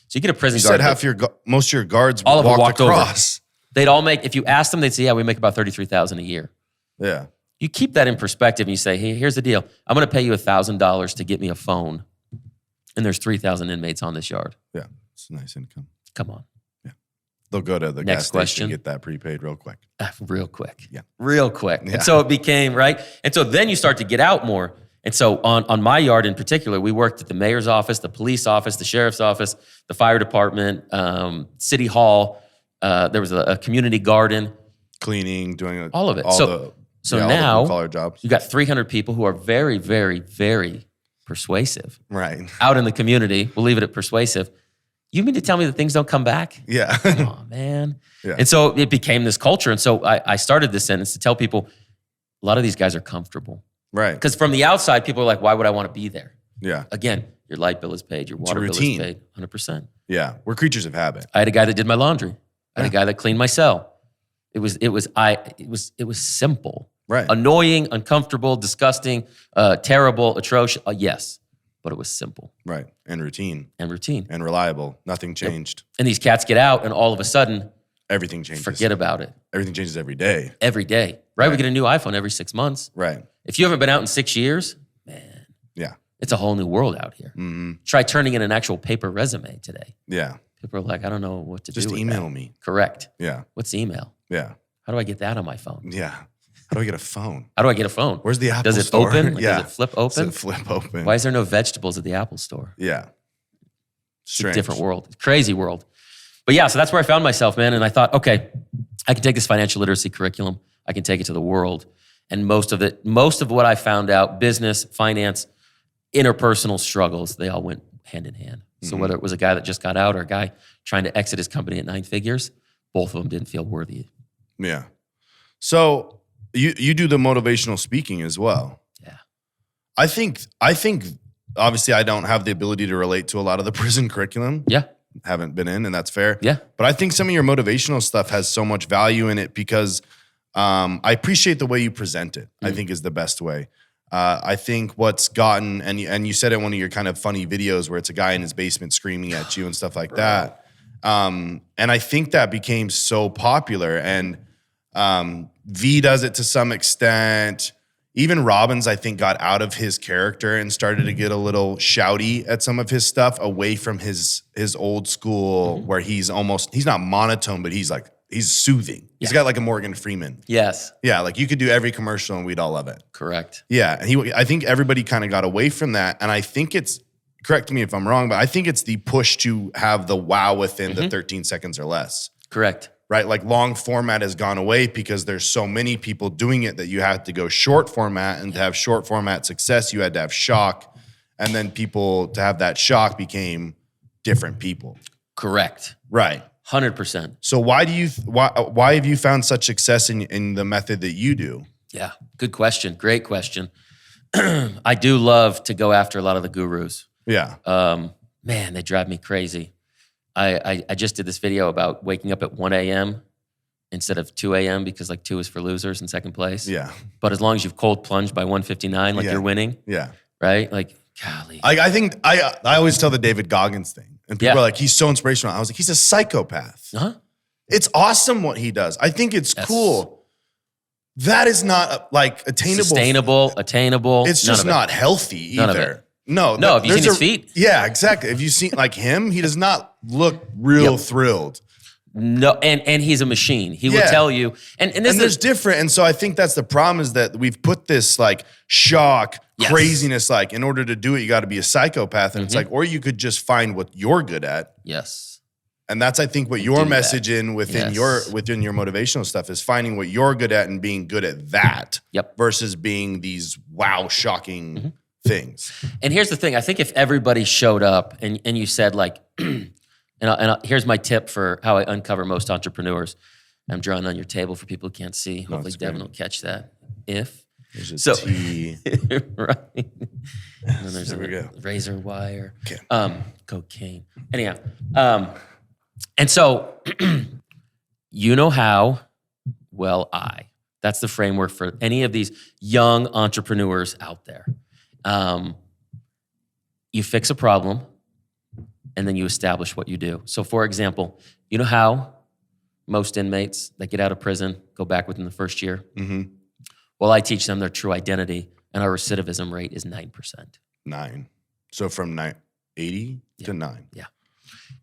B: So you get a prison guard.
A: You said most of your guards
B: all of them walked
A: across.
B: Over. They'd all make, if you asked them, they'd say, yeah, we make about $33,000 a year.
A: Yeah.
B: You keep that in perspective and you say, hey, here's the deal. I'm going to pay you $1,000 to get me a phone. And there's 3,000 inmates on this yard.
A: Yeah. It's a nice income.
B: Come on.
A: Yeah. They'll go to the gas station and get that prepaid real quick.
B: Real quick.
A: Yeah.
B: Real quick.
A: Yeah.
B: And so it became, right? And so then you start to get out more. And so on my yard in particular, we worked at the mayor's office, the police office, the sheriff's office, the fire department, city hall. There was a community garden.
A: Cleaning, doing
B: all of it. So
A: now
B: now
A: collar jobs.
B: You got 300 people who are very, very, very persuasive.
A: Right.
B: Out in the community. We'll leave it at persuasive. You mean to tell me that things don't come back?
A: Yeah.
B: Come on, man.
A: Yeah.
B: And so it became this culture. And so I started this sentence to tell people, a lot of these guys are comfortable.
A: Right.
B: Because from the outside, people are like, why would I want to be there?
A: Yeah.
B: Again, your light bill is paid, your water bill is paid, 100%.
A: Yeah. We're creatures of habit.
B: I had a guy that did my laundry. I had a guy that cleaned my cell. It was simple.
A: Right.
B: Annoying, uncomfortable, disgusting, terrible, atrocious. Yes. But it was simple.
A: Right. And routine.
B: And
A: reliable. Nothing changed.
B: And these cats get out and all of a sudden,
A: everything changes.
B: Forget about it.
A: Everything changes every day.
B: Every day. Right? We get a new iPhone every 6 months.
A: Right.
B: If you haven't been out in 6 years, man.
A: Yeah.
B: It's a whole new world out here.
A: Mm-hmm.
B: Try turning in an actual paper resume today.
A: Yeah.
B: People are like, I don't know what to do
A: Just
B: with
A: email
B: that.
A: me.
B: Correct.
A: Yeah.
B: What's email?
A: Yeah.
B: How do I get that on my phone?
A: Yeah. How do I get a phone?
B: How do I get a phone?
A: Where's the Apple
B: Does it
A: store?
B: open? Like,
A: Yeah.
B: Does it flip open?
A: Does it flip open?
B: Why is there no vegetables at the Apple store?
A: Yeah.
B: It's a different world. Crazy world. But yeah, so that's where I found myself, man. And I thought, okay, I can take this financial literacy curriculum. I can take it to the world. And most of what I found out, business, finance, interpersonal struggles, they all went hand in hand. So whether it was a guy that just got out or a guy trying to exit his company at 9 figures, both of them didn't feel worthy.
A: Yeah. So you do the motivational speaking as well.
B: Yeah.
A: I think obviously I don't have the ability to relate to a lot of the prison curriculum.
B: Yeah.
A: Haven't been in, and that's fair.
B: Yeah.
A: But I think some of your motivational stuff has so much value in it because I appreciate the way you present it. I think is the best way. I think what's gotten, and you said it in one of your kind of funny videos where it's a guy in his basement screaming at you and stuff like that. And I think that became so popular, and V does it to some extent. Even Robbins, I think, got out of his character and started to get a little shouty at some of his stuff, away from his old school where he's not monotone, but he's soothing. He's got like a Morgan Freeman.
B: Yes.
A: Yeah, like you could do every commercial and we'd all love it.
B: Correct.
A: Yeah, and I think everybody kind of got away from that, and I think it's, correct me if I'm wrong, but I think it's the push to have the wow within the 13 seconds or less.
B: Correct.
A: Right? Like long format has gone away because there's so many people doing it that you have to go short format, and to have short format success, you had to have shock. And then people, to have that shock, became different people.
B: Correct.
A: Right.
B: 100%.
A: So why have you found such success in the method that you do?
B: Yeah. Good question. Great question. I do love to go after a lot of the gurus.
A: Yeah.
B: Man, they drive me crazy. I just did this video about waking up at 1 a.m. instead of 2 a.m. because like 2 is for losers in second place.
A: Yeah.
B: But as long as you've cold plunged by 1:59, like you're winning.
A: Yeah.
B: Right? Like, golly.
A: I think I always tell the David Goggins thing, and people are like, he's so inspirational. I was like, he's a psychopath.
B: Uh-huh.
A: It's awesome what he does. I think it's cool. That is not like attainable.
B: Sustainable, attainable.
A: It's just not healthy either.
B: None of it.
A: No,
B: have you seen his feet?
A: Yeah, exactly. Have you seen like him? He does not look real thrilled.
B: No, and he's a machine. He will tell you. And
A: there's different. And so I think that's the problem, is that we've put this like shock, craziness, like in order to do it, you got to be a psychopath. And it's like, or you could just find what you're good at.
B: Yes.
A: And that's, I think, what your message within your motivational stuff is, finding what you're good at and being good at that.
B: Yep.
A: Versus being these shocking things.
B: And here's the thing. I think if everybody showed up and you said like, here's my tip for how I uncover most entrepreneurs. I'm drawing on your table for people who can't see. Hopefully Devin will catch that. There's a T. Right. And then there's a razor wire. Okay. Cocaine. Anyhow. And so, you know how? Well, that's the framework for any of these young entrepreneurs out there. You fix a problem, and then you establish what you do. So, for example, you know how most inmates that get out of prison go back within the first year? Mm-hmm. Well, I teach them their true identity, and our recidivism rate is 9%.
A: 9. So from 80 to 9.
B: Yeah.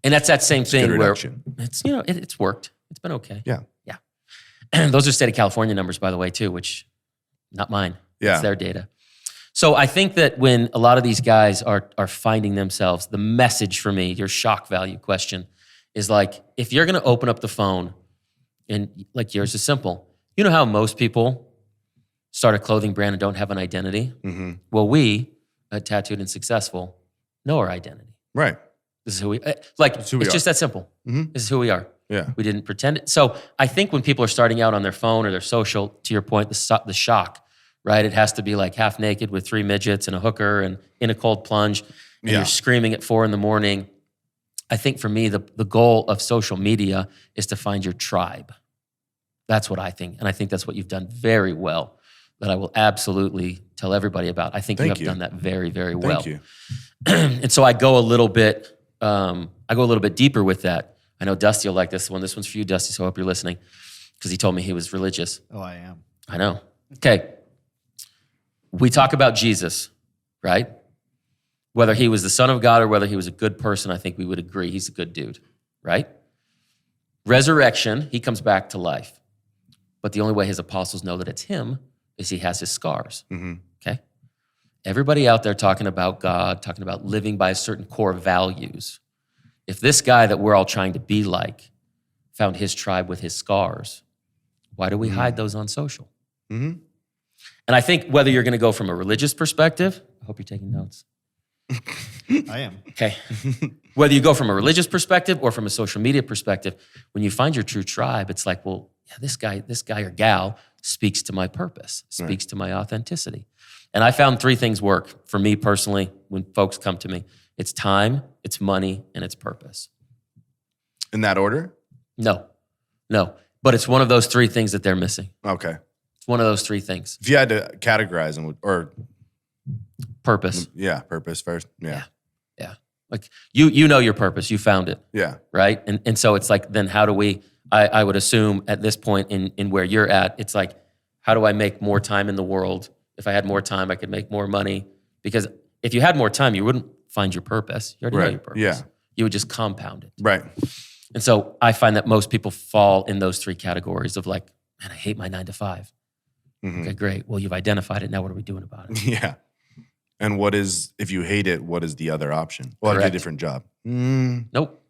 B: And that's that same thing where it's, it's worked. It's been okay.
A: Yeah.
B: Yeah. And those are state of California numbers, by the way, too, which not mine.
A: Yeah.
B: It's their data. So I think that when a lot of these guys are finding themselves, the message for me, your shock value question, is like, if you're going to open up the phone, and like yours is simple. You know how most people start a clothing brand and don't have an identity? Mm-hmm. Well, we, at Tattooed and Successful, know our identity.
A: Right.
B: This is who we it's just that simple. Mm-hmm. This is who we are.
A: Yeah.
B: We didn't pretend it. So I think when people are starting out on their phone or their social, to your point, the shock, right? It has to be like half naked with 3 midgets and a hooker and in a cold plunge, and you're screaming at 4 a.m. I think for me, the goal of social media is to find your tribe. That's what I think. And I think that's what you've done very well, that I will absolutely tell everybody about. I think you have done that very, very well.
A: Thank you.
B: And so I go a little bit deeper with that. I know Dusty will like this one. This one's for you, Dusty, so I hope you're listening, because he told me he was religious.
C: Oh, I am.
B: I know. Okay. We talk about Jesus, right? Whether he was the Son of God or whether he was a good person, I think we would agree he's a good dude. right? Resurrection, he comes back to life. But the only way his apostles know that it's him is he has his scars, okay? Everybody out there talking about God, talking about living by certain core values. If this guy that we're all trying to be like found his tribe with his scars, why do we hide those on social? And I think whether you're going to go from a religious perspective, I hope you're taking notes.
C: I am.
B: Okay. Whether you go from a religious perspective or from a social media perspective, when you find your true tribe, it's like, well, yeah, this guy or gal speaks to my purpose, speaks to my authenticity. And I found 3 things work for me personally when folks come to me. It's time, it's money, and it's purpose.
A: In that order?
B: No. But it's one of those 3 things that they're missing.
A: Okay.
B: It's one of those 3 things.
A: If you had to categorize them, or
B: Purpose.
A: yeah, purpose first. Yeah.
B: Like you know your purpose, you found it.
A: Yeah.
B: Right? And so it's like, then how do we, I would assume at this point in where you're at, it's like, how do I make more time in the world? If I had more time, I could make more money. Because if you had more time, you wouldn't find your purpose. You already know your purpose.
A: Yeah.
B: You would just compound it.
A: Right.
B: And so I find that most people fall in those 3 categories of like, man, I hate my 9 to 5. Okay, great. Well, you've identified it. Now what are we doing about it?
A: Yeah. And if you hate it, what is the other option? Well, I'll get a different job.
B: Nope.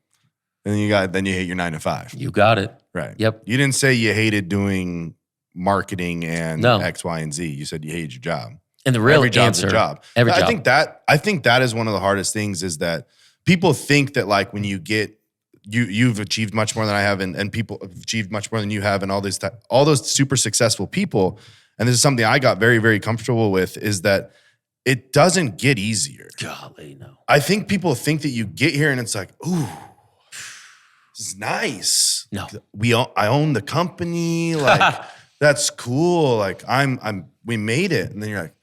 A: And then you hate your 9 to 5.
B: You got it.
A: Right.
B: Yep.
A: You didn't say you hated doing marketing and
B: No.
A: X, Y, and Z. You said you hated your job.
B: And the real
A: Every job's
B: answer,
A: a job.
B: every
A: I
B: job.
A: think that is one of the hardest things, is that people think that like when you get you've achieved much more than I have, and people have achieved much more than you have, and all those super successful people. And this is something I got very, very comfortable with, is that it doesn't get easier.
B: Golly, no.
A: I think people think that you get here and it's like, ooh, this is nice.
B: No.
A: I own the company. Like, that's cool. Like we made it. And then you're like,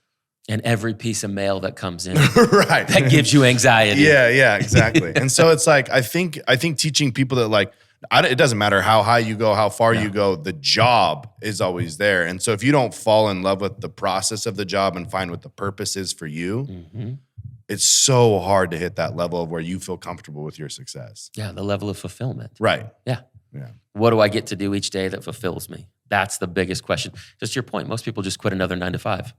B: And every piece of mail that comes in,
A: right.
B: that gives you anxiety.
A: Yeah, exactly. And so it's like, I think teaching people that like, it doesn't matter how high you go, how far you go, the job is always there. And so if you don't fall in love with the process of the job and find what the purpose is for you, it's so hard to hit that level of where you feel comfortable with your success.
B: Yeah, the level of fulfillment.
A: Right.
B: Yeah.
A: Yeah.
B: What do I get to do each day that fulfills me? That's the biggest question. Just your point. Most people just quit another 9 to 5.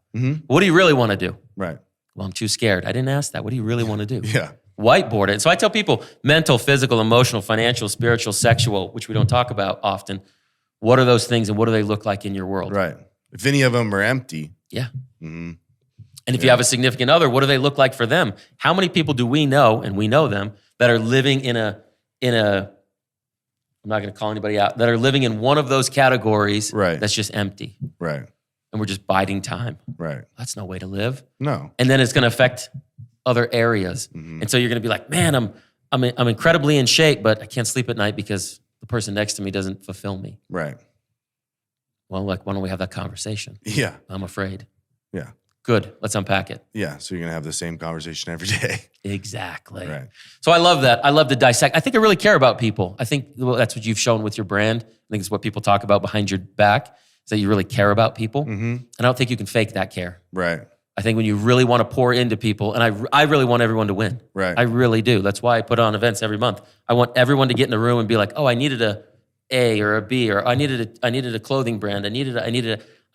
B: What do you really want to do?
A: Right.
B: Well, I'm too scared. I didn't ask that. What do you really want to do?
A: Yeah.
B: Whiteboard it. So I tell people mental, physical, emotional, financial, spiritual, sexual, which we don't talk about often. What are those things and what do they look like in your world?
A: Right. If any of them are empty.
B: Yeah. And if you have a significant other, what do they look like for them? How many people do we know, and we know them, that are living in a I'm not going to call anybody out, that are living in one of those categories that's just empty.
A: Right.
B: And we're just biding time.
A: Right.
B: That's no way to live.
A: No.
B: And then it's going to affect other areas. And so you're going to be like, man, I'm incredibly in shape, but I can't sleep at night because the person next to me doesn't fulfill me.
A: Right.
B: Well, like, why don't we have that conversation?
A: Yeah.
B: I'm afraid.
A: Yeah.
B: Good. Let's unpack it.
A: Yeah. So you're going to have the same conversation every day.
B: Exactly.
A: Right.
B: So I love that. I love to dissect. I think I really care about people. I think that's what you've shown with your brand. I think it's what people talk about behind your back, is that you really care about people. And I don't think you can fake that care.
A: Right.
B: I think when you really want to pour into people, and I really want everyone to win.
A: Right.
B: I really do. That's why I put on events every month. I want everyone to get in the room and be like, oh, I needed a A or a B, or I needed a clothing brand.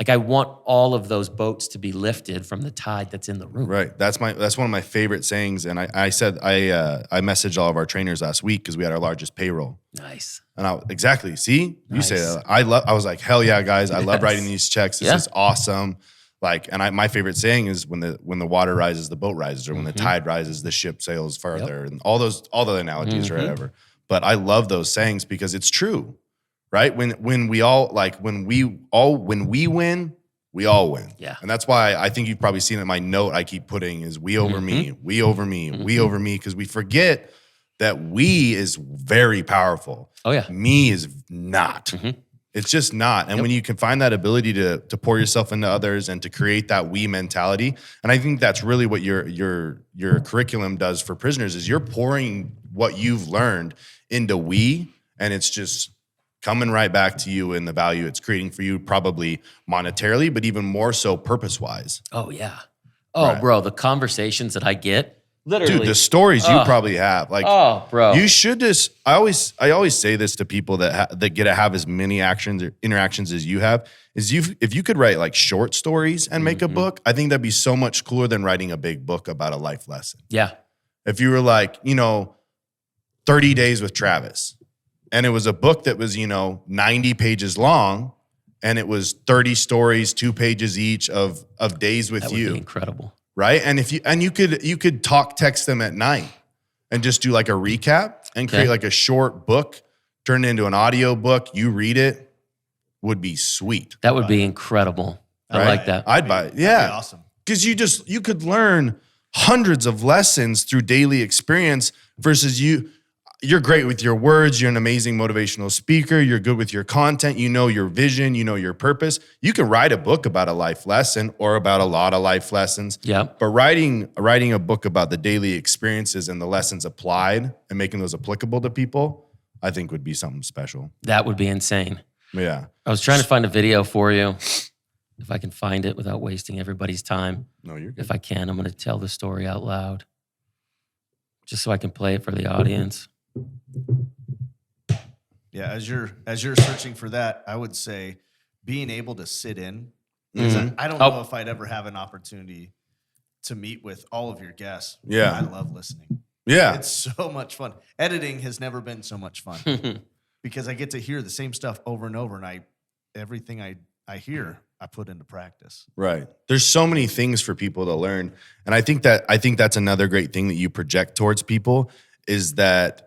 B: I want all of those boats to be lifted from the tide that's in the room.
A: Right. That's one of my favorite sayings. And I said, I messaged all of our trainers last week because we had our largest payroll.
B: Nice.
A: And exactly. See, you say
B: Nice.
A: that. I was like, hell yeah, guys. I love writing these checks. This is awesome. Like, and my favorite saying is when the water rises, the boat rises, or when the tide rises, the ship sails further, and all the analogies or whatever. But I love those sayings because it's true, right? When we win, we all win.
B: Yeah.
A: And that's why I think you've probably seen it. My note I keep putting is we over me, we over me, we over me, because we forget that we is very powerful.
B: Oh yeah.
A: Me is not. It's just not. And when you can find that ability to pour yourself into others and to create that we mentality, and I think that's really what your curriculum does for prisoners, is you're pouring what you've learned into we, and it's just coming right back to you in the value it's creating for you, probably monetarily, but even more so purpose-wise.
B: Oh yeah. Oh,
A: Right.
B: bro, the conversations that I get, Literally.
A: Dude, the stories you probably have, like,
B: oh, bro,
A: you should just. I always say this to people that get to have as many actions or interactions as you have. Is if you could write like short stories and make a book, I think that'd be so much cooler than writing a big book about a life lesson.
B: Yeah.
A: If you were like, 30 Days with Travis, and it was a book that was 90 pages long, and it was 30 stories, 2 pages each of days with
B: That would
A: you.
B: be incredible.
A: Right. And you could text them at night and just do like a recap and create like a short book, turn it into an audio book. You read it, would be sweet.
B: That would be incredible. I like that.
A: I'd buy it. Yeah.
C: That'd be awesome.
A: Because you could learn hundreds of lessons through daily experience versus you're great with your words. You're an amazing motivational speaker. You're good with your content. You know your vision. You know your purpose. You can write a book about a life lesson or about a lot of life lessons.
B: Yeah.
A: But writing a book about the daily experiences and the lessons applied and making those applicable to people, I think would be something special.
B: That would be insane.
A: Yeah.
B: I was trying to find a video for you. If I can find it without wasting everybody's time.
A: No, you're good.
B: If I can, I'm going to tell the story out loud. Just so I can play it for the audience.
C: Yeah, as you're searching for that, I would say being able to sit in. Because I don't know if I'd ever have an opportunity to meet with all of your guests.
A: Yeah.
C: I love listening.
A: Yeah.
C: It's so much fun. Editing has never been so much fun because I get to hear the same stuff over and over, and everything I hear, I put into practice.
A: Right. There's so many things for people to learn. And I think that's another great thing that you project towards people is that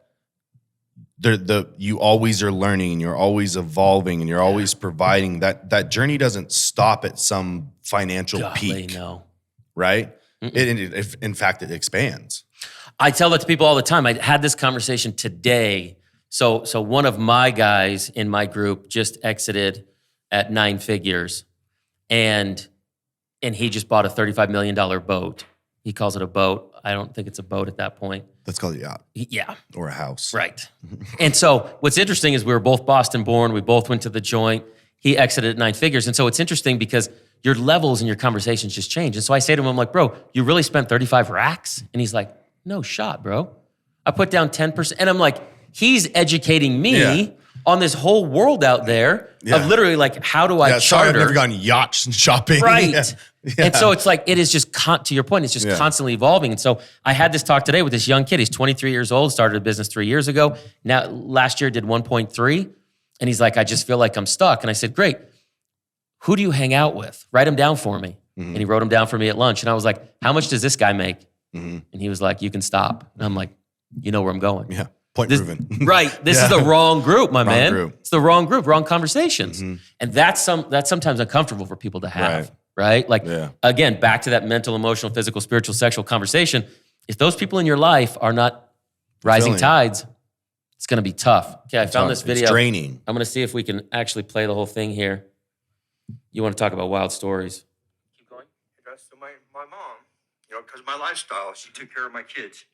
A: you always are learning and you're always evolving and you're always providing. That journey doesn't stop at some financial peak.
B: No.
A: Right? In fact, it expands.
B: I tell that to people all the time. I had this conversation today. So one of my guys in my group just exited at 9 figures, and he just bought a $35 million boat. He calls it a boat. I don't think it's a boat at that point.
A: That's called a yacht.
B: Yeah.
A: Or a house.
B: Right. And so what's interesting is we were both Boston born. We both went to the joint. He exited at 9 figures. And so it's interesting because your levels and your conversations just change. And so I say to him, I'm like, bro, you really spent 35 racks? And he's like, no shot, bro. I put down 10%. And I'm like, he's educating me on this whole world out there of literally like, how do I charter?
A: Sorry, I've never gone yacht shopping.
B: Right.
A: Yeah.
B: And so it's like, it is just, to your point, it's just constantly evolving. And so I had this talk today with this young kid. He's 23 years old, started a business 3 years ago. Now, last year did 1.3. And he's like, I just feel like I'm stuck. And I said, great. Who do you hang out with? Write them down for me. And he wrote them down for me at lunch. And I was like, how much does this guy make? And he was like, you can stop. And I'm like, you know where I'm going.
A: Yeah. Point proven.
B: Right. This is the wrong group, my man.
A: Group.
B: It's the wrong group, wrong conversations. And that's sometimes uncomfortable for people to have. Right? Like, again, back to that mental, emotional, physical, spiritual, sexual conversation. If those people in your life are not rising tides, it's going to be tough. Okay, I found this video.
A: It's draining.
B: I'm going to see if we can actually play the whole thing here. You want to talk about wild stories?
D: Keep going. That's my mom, because of my lifestyle, she took care of my kids.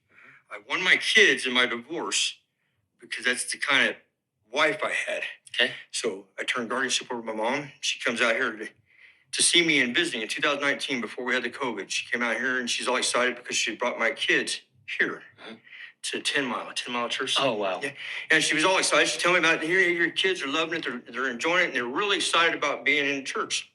D: I won my kids in my divorce because that's the kind of wife I had.
B: Okay.
D: So I turned guardianship over to my mom. She comes out here to see me and visiting in 2019 before we had the COVID. She came out here and she's all excited because she brought my kids here to 10 Mile Church.
B: Oh, wow.
D: Yeah. And she was all excited. She told me about here, your kids are loving it. They're enjoying it. And they're really excited about being in church.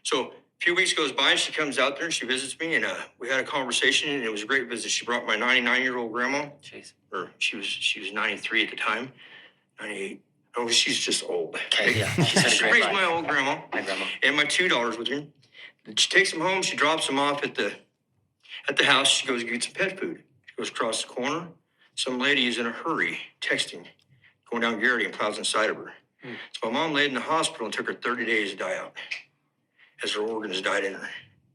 D: So a few weeks goes by and she comes out there and she visits me and we had a conversation and it was a great visit. She brought my 99-year-old grandma.
B: Jeez.
D: Or she was 93 at the time, 98. Oh, she's just old.
B: Okay, yeah.
D: She brings my old grandma,
B: grandma,
D: and my 2 daughters with her. She takes them home. She drops them off at the house. She goes to get some pet food. She goes across the corner. Some lady is in a hurry, texting, going down Garrity and plows inside of her. So my mom laid in the hospital and took her 30 days to die out as her organs died in her.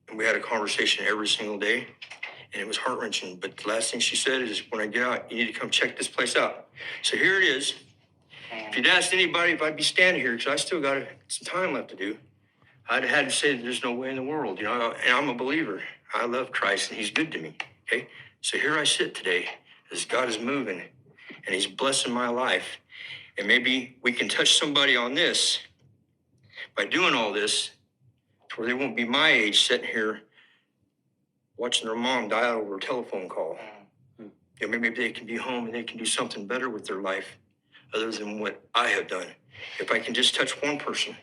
D: And we had a conversation every single day, and it was heart-wrenching. But the last thing she said is, when I get out, you need to come check this place out. So here it is. If you'd asked anybody if I'd be standing here, because I still got some time left to do, I'd have had to say that there's no way in the world, and I'm a believer. I love Christ, and he's good to me, okay? So here I sit today as God is moving, and he's blessing my life. And maybe we can touch somebody on this by doing all this, to where they won't be my age sitting here watching their mom die out over a telephone call. You know, maybe they can be home and they can do something better with their life other than what I have done. If I can just touch one person,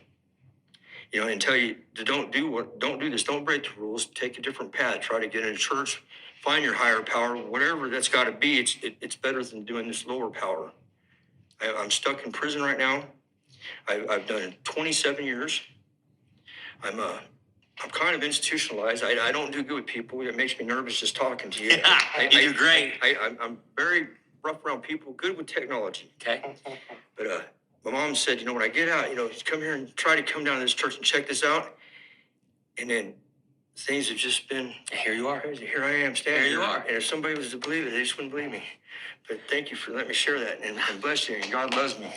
D: you know, and tell you to don't do this, don't break the rules, take a different path, try to get in a church, find your higher power, whatever that's got to be. It's better than doing this lower power. I'm stuck in prison right now. I've done 27 years. I'm kind of institutionalized. I don't do good with people. It makes me nervous just talking to you.
B: You do great.
D: I'm very rough around people, good with technology.
B: Okay.
D: But my mom said, you know, when I get out, you know, come here and try to come down to this church and check this out. And then things have just been.
B: Here you are.
D: Here I am standing.
B: Here you are.
D: And if somebody was to believe it, they just wouldn't believe me. But thank you for letting me share that. And bless you. And God loves me.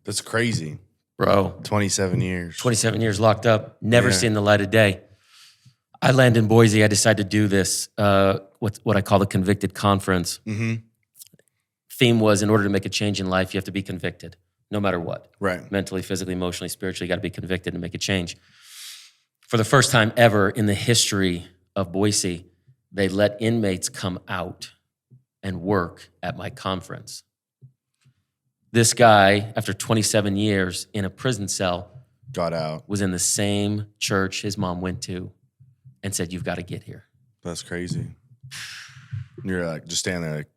A: That's crazy.
B: Bro,
A: 27 years.
B: 27 years locked up, never
A: Yeah.
B: seen the light of day. I land in Boise. I decided to do this, what I call the Convicted Conference.
A: Mm-hmm.
B: Theme was, in order to make a change in life, you have to be convicted, no matter what.
A: Right.
B: Mentally, physically, emotionally, spiritually, you got to be convicted to make a change. For the first time ever in the history of Boise, they let inmates come out and work at my conference. This guy, after 27 years in a prison cell,
A: Got out.
B: was in the same church his mom went to and said, you've got to get here.
A: That's crazy. You're like just standing there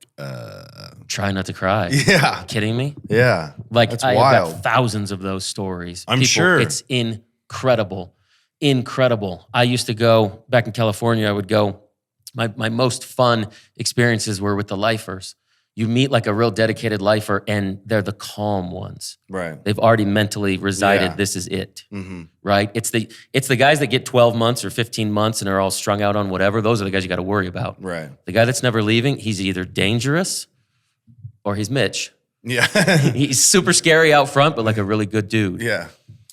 B: Try not to cry.
A: yeah.
B: Kidding me?
A: Yeah.
B: Like,
A: That's
B: I have
A: wild.
B: got thousands of those stories.
A: I'm sure.
B: It's incredible. Incredible. I used to go, back in California, I would go, my most fun experiences were with the lifers. You meet like a real dedicated lifer and they're the calm ones.
A: Right.
B: They've already mentally resided,
A: Yeah.
B: this is it,
A: Mm-hmm.
B: right? It's the guys that get 12 months or 15 months and are all strung out on whatever. Those are the guys you got to worry about.
A: Right.
B: The guy that's never leaving, he's either dangerous or he's Mitch.
A: Yeah.
B: He's super scary out front, but like a really good dude.
A: yeah.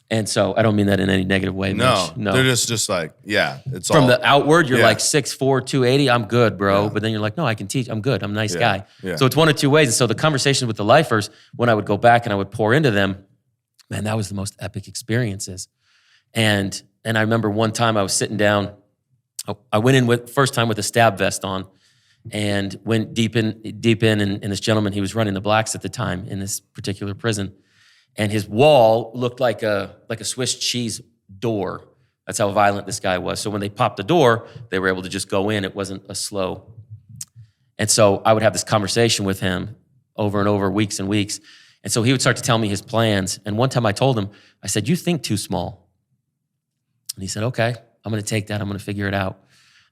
B: And so I don't mean that in any negative way,
A: No.
B: Mitch. No.
A: They're just like, yeah. It's
B: From
A: all
B: the outward, you're
A: Yeah.
B: like 6'4", 280, I'm good, bro.
A: Yeah.
B: But then you're like, no, I can teach. I'm good. I'm a nice
A: Yeah.
B: guy.
A: Yeah.
B: So it's one of two ways. And so the conversations with the lifers, when I would go back and I would pour into them, man, that was the most epic experiences. And I remember one time I was sitting down, I went in with first time with a stab vest on and went deep in and this gentleman, he was running the blacks at the time in this particular prison. And his wall looked like a Swiss cheese door. That's how violent this guy was. So when they popped the door, they were able to just go in. It wasn't a slow. And so I would have this conversation with him over and over, weeks and weeks. And so he would start to tell me his plans. And one time I told him, I said, you think too small. And he said, okay, I'm going to take that. I'm going to figure it out.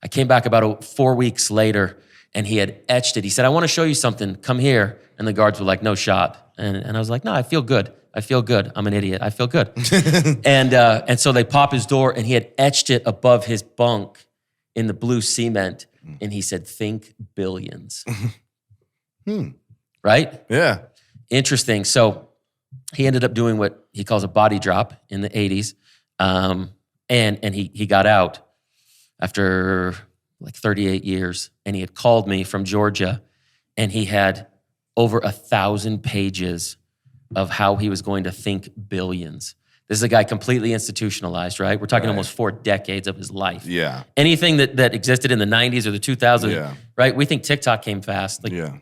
B: I came back about 4 weeks later and he had etched it. He said, I want to show you something. Come here. And the guards were like, no shot. And I was like, no, I feel good. I feel good. I'm an idiot. I feel good. and so they pop his door and he had etched it above his bunk in the blue cement. And he said, think billions. Right?
A: Yeah.
B: Interesting. So he ended up doing what he calls a body drop in the 80s. And he got out after like 38 years. And he had called me from Georgia and he had over 1,000 pages of how he was going to think billions. This is a guy completely institutionalized, right? We're talking
A: Right.
B: almost 4 decades of his life.
A: Yeah.
B: Anything that existed in the 90s or the 2000s,
A: Yeah.
B: right? We think TikTok came fast. Like,
A: Yeah.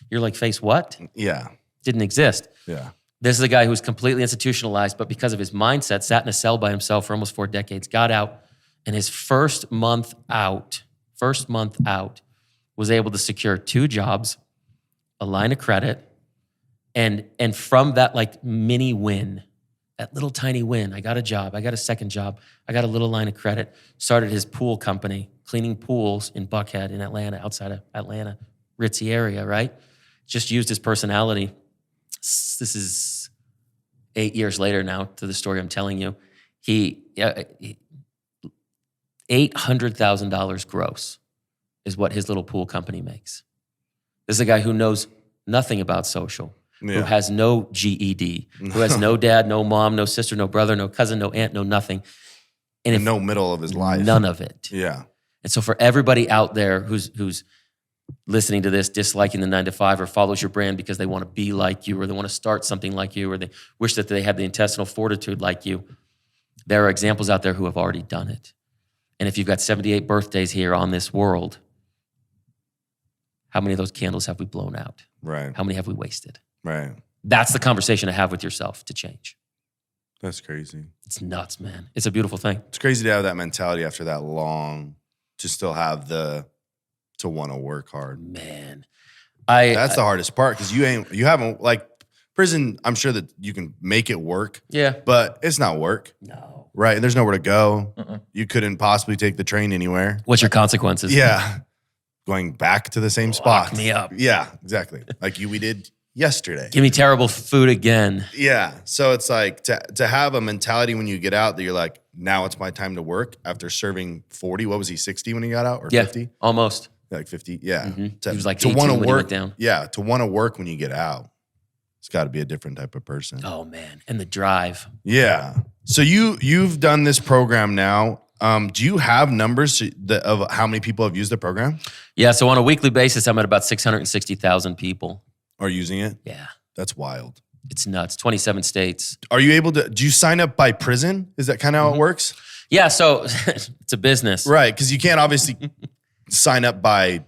B: you're like, face what?
A: Yeah.
B: Didn't exist.
A: Yeah.
B: This is a guy who was completely institutionalized, but because of his mindset, sat in a cell by himself for almost 4 decades, got out, and his first month out, was able to secure 2 jobs, a line of credit, and from that like mini win, that little tiny win, I got a job, I got a second job, I got a little line of credit, started his pool company, cleaning pools in Buckhead in Atlanta, outside of Atlanta, Richey area, right? Just used his personality. This is 8 years later now to the story I'm telling you. He $800,000 gross is what his little pool company makes. This is a guy who knows nothing about social, who
A: Yeah.
B: has no GED, who has no dad, no mom, no sister, no brother, no cousin, no aunt, no nothing. And
A: In no middle of his life.
B: none of it.
A: Yeah.
B: And so for everybody out there who's listening to this, disliking the 9-to-5 or follows your brand because they want to be like you or they want to start something like you or they wish that they had the intestinal fortitude like you, there are examples out there who have already done it. And if you've got 78 birthdays here on this world, how many of those candles have we blown out?
A: Right.
B: How many have we wasted?
A: Right.
B: That's the conversation to have with yourself to change.
A: That's crazy.
B: It's nuts, man. It's a beautiful thing.
A: It's crazy to have that mentality after that long, to still have to want to work hard.
B: Man.
A: That's the hardest part, because you haven't, like, prison, I'm sure that you can make it work.
B: Yeah.
A: But it's not work.
B: No.
A: Right. There's nowhere to go. You couldn't possibly take the train anywhere.
B: What's your consequences?
A: Yeah. Going back to the same spot.
B: Lock me up.
A: Yeah, exactly. Like we did yesterday.
B: Give me terrible food again.
A: Yeah. So it's like to have a mentality when you get out that you're like, now it's my time to work after serving 40. What was he, 60 when he got out, or 50?
B: Almost.
A: Like 50. Yeah.
B: He was like
A: to
B: 18
A: want to
B: when he
A: work
B: went down.
A: Yeah. To want to work when you get out, it's got to be a different type of person.
B: Oh, man. And the drive.
A: Yeah. So you've done this program now. Do you have numbers of how many people have used the program?
B: Yeah. So on a weekly basis, I'm at about 660,000 people.
A: Are using it?
B: Yeah.
A: That's wild.
B: It's nuts. 27 states.
A: Are you able to, do you sign up by prison? Is that kind of how it works?
B: Yeah. So it's a business.
A: Right. Because you can't obviously sign up by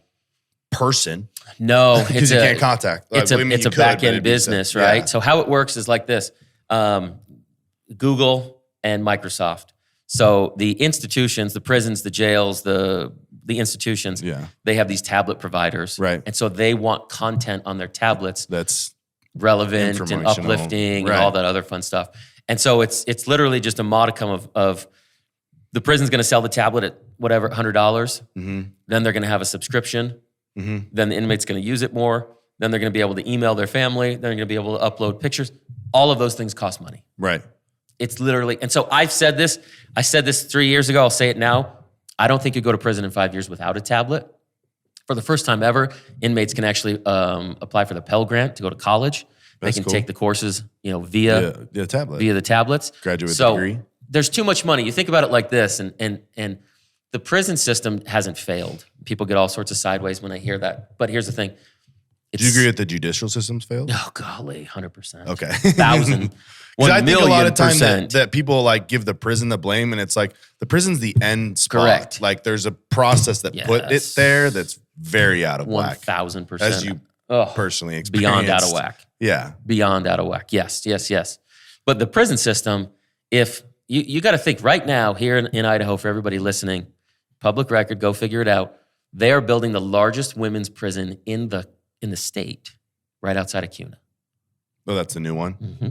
A: person.
B: No.
A: Because you can't contact.
B: It's a back-end business, right?
A: Yeah.
B: So how it works is like this. Google and Microsoft. So the institutions, the prisons, the jails, the institutions, they have these tablet providers.
A: Right.
B: And so they want content on their tablets
A: that's
B: relevant and uplifting and all that other fun stuff. And so it's literally just a modicum of the prison's going to sell the tablet at whatever, $100. Mm-hmm. Then they're going to have a subscription. Mm-hmm. Then the inmate's going to use it more. Then they're going to be able to email their family. Then they're going to be able to upload pictures. All of those things cost money.
A: Right.
B: It's literally, and so I said this 3 years ago, I'll say it now. I don't think you go to prison in 5 years without a tablet. For the first time ever, inmates can actually apply for the Pell Grant to go to college. They can take the courses, via
A: the tablet.
B: Via the tablets.
A: Graduate degree.
B: There's too much money. You think about it like this, and the prison system hasn't failed. People get all sorts of sideways when I hear that. But here's the thing.
A: Do you agree that the judicial system's failed?
B: Oh, golly, 100%.
A: Okay.
B: 1,000.
A: Because I think a lot of times that people like give the prison the blame, and it's like the prison's the end spot.
B: Correct.
A: Like there's a process that put it there that's very out of whack.
B: 1,000%.
A: As you personally experienced.
B: Beyond out of whack.
A: Yeah.
B: Beyond out of whack. Yes. But the prison system, if you got to think right now here in Idaho, for everybody listening, public record, go figure it out. They are building the largest women's prison in the state, right outside of Kuna.
A: Oh, that's the new one?
B: Mm-hmm.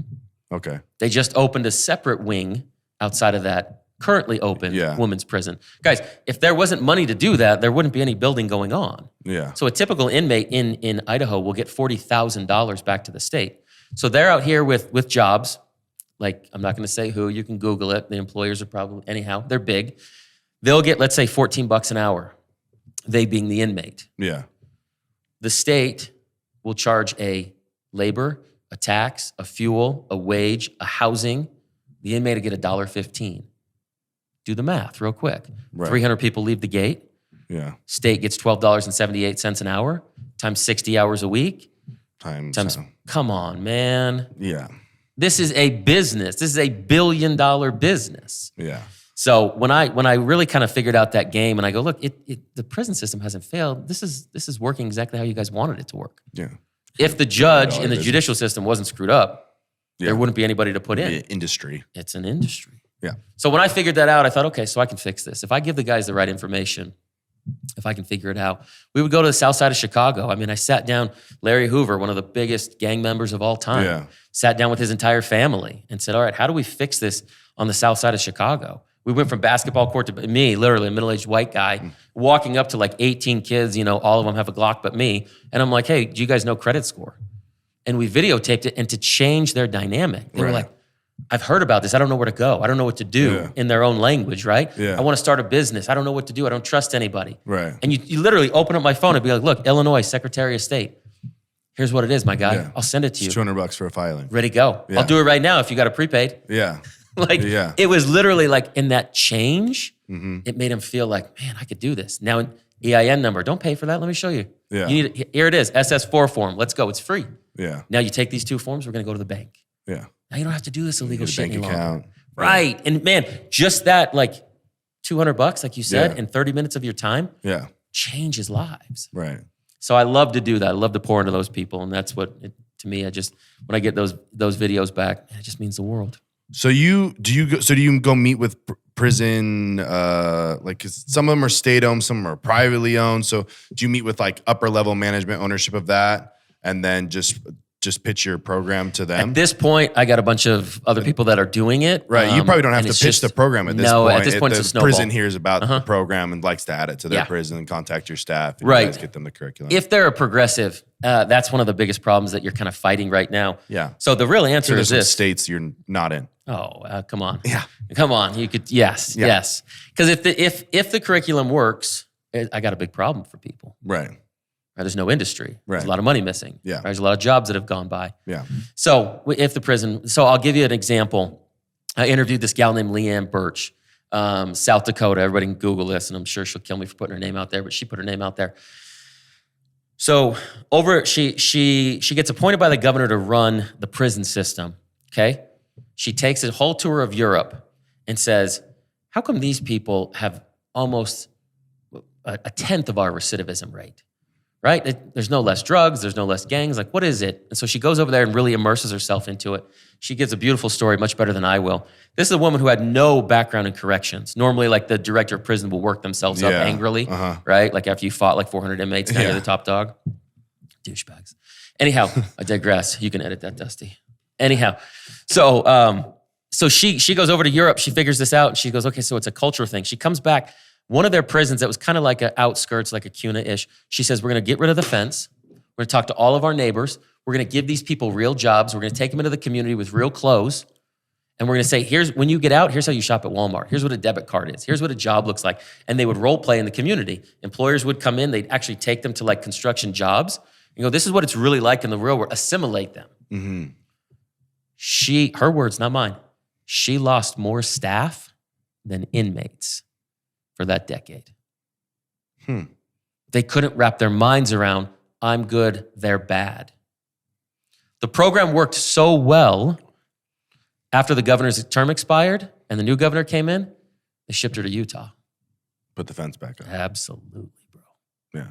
A: Okay.
B: They just opened a separate wing outside of that currently open women's prison. Guys, if there wasn't money to do that, there wouldn't be any building going on.
A: Yeah.
B: So a typical inmate in Idaho will get $40,000 back to the state. So they're out here with jobs, like I'm not going to say who, you can Google it. The employers are probably, anyhow, they're big. They'll get, let's say, $14 an hour, they being the inmate.
A: Yeah.
B: The state will charge a labor, a tax, a fuel, a wage, a housing. The inmate will get $1.15. Do the math real quick. Right. 300 people leave the gate.
A: Yeah.
B: State gets $12.78 an hour times 60 hours a week. Times come on, man.
A: Yeah.
B: This is a business. This is a $1 billion business.
A: Yeah.
B: So when I really kind of figured out that game, and I go, look, the prison system hasn't failed. This is working exactly how you guys wanted it to work.
A: Yeah.
B: If the judge in the judicial system wasn't screwed up, there wouldn't be anybody to put in.
A: Industry.
B: It's an industry.
A: Yeah.
B: So when I figured that out, I thought, okay, so I can fix this. If I give the guys the right information, if I can figure it out. We would go to the south side of Chicago. I mean, I sat down, Larry Hoover, one of the biggest gang members of all time, sat down with his entire family and said, all right, how do we fix this on the south side of Chicago? We went from basketball court to me, literally a middle-aged white guy, walking up to like 18 kids, all of them have a Glock but me. And I'm like, hey, do you guys know credit score? And we videotaped it, and to change their dynamic. They were like, I've heard about this. I don't know where to go. I don't know what to do in their own language, right?
A: Yeah.
B: I want to start a business. I don't know what to do. I don't trust anybody.
A: Right.
B: And you literally open up my phone and be like, look, Illinois, Secretary of State. Here's what it is, my guy.
A: Yeah.
B: I'll send it to you.
A: It's $200 for a filing.
B: Ready to go.
A: Yeah.
B: I'll do it right now if you got a prepaid.
A: Yeah.
B: It was literally like in that change, it made him feel like, man, I could do this. Now, EIN number, don't pay for that. Let me show you.
A: Yeah.
B: You need it. Here it is, SS4 form. Let's go. It's free.
A: Yeah.
B: Now you take these 2 forms, we're going to go to the bank.
A: Yeah.
B: Now you don't have to do this illegal shit
A: bank
B: any longer.
A: account.
B: Right. And man, just that, like, $200, like you said,
A: Yeah.
B: in 30 minutes of your time,
A: Yeah.
B: changes lives.
A: Right.
B: So I love to do that. I love to pour into those people. And that's what, to me, when I get those videos back, it just means the world.
A: So do you go meet with prison, like 'cause some of them are state-owned, some are privately owned. So do you meet with like upper level management ownership of that and then just pitch your program to them?
B: At this point, I got a bunch of other people that are doing it.
A: Right. You probably don't have to pitch the program at this point.
B: No, at this point, it's a
A: the
B: snowball.
A: prison hears about the program and likes to add it to their prison and contact your staff. And you guys get them the curriculum.
B: If they're a progressive, that's one of the biggest problems that you're kind of fighting right now.
A: Yeah.
B: So the real answer is this.
A: States you're not in.
B: Oh, come on.
A: Yeah.
B: Come on. You could, yes. Because if the curriculum works, I got a big problem for people.
A: Right.
B: There's no industry.
A: Right.
B: There's a lot of money missing.
A: Yeah.
B: There's a lot of jobs that have gone by.
A: Yeah.
B: So I'll give you an example. I interviewed this gal named Leanne Birch, South Dakota. Everybody can Google this, and I'm sure she'll kill me for putting her name out there, but she put her name out there. So she gets appointed by the governor to run the prison system, okay? She takes a whole tour of Europe and says, how come these people have almost a tenth of our recidivism rate? Right? There's no less drugs. There's no less gangs. Like, what is it? And so she goes over there and really immerses herself into it. She gives a beautiful story, much better than I will. This is a woman who had no background in corrections. Normally, like the director of prison will work themselves up angrily, right? Like after you fought like 400 inmates, now you're the top dog. Douchebags. Anyhow, I digress. You can edit that, Dusty. Anyhow, so she goes over to Europe. She figures this out. And she goes, okay, so it's a cultural thing. She comes back. One of their prisons that was kind of like an outskirts, like a CUNA-ish, she says, we're going to get rid of the fence. We're going to talk to all of our neighbors. We're going to give these people real jobs. We're going to take them into the community with real clothes. And we're going to say, when you get out, here's how you shop at Walmart. Here's what a debit card is. Here's what a job looks like. And they would role play in the community. Employers would come in. They'd actually take them to like construction jobs and go, this is what it's really like in the real world. Assimilate them. Mm-hmm. Her words, not mine. She lost more staff than inmates for that decade. They couldn't wrap their minds around, I'm good, they're bad. The program worked so well, after the governor's term expired and the new governor came in, they shipped her to Utah.
A: Put the fence back up.
B: Absolutely, bro.
A: Yeah.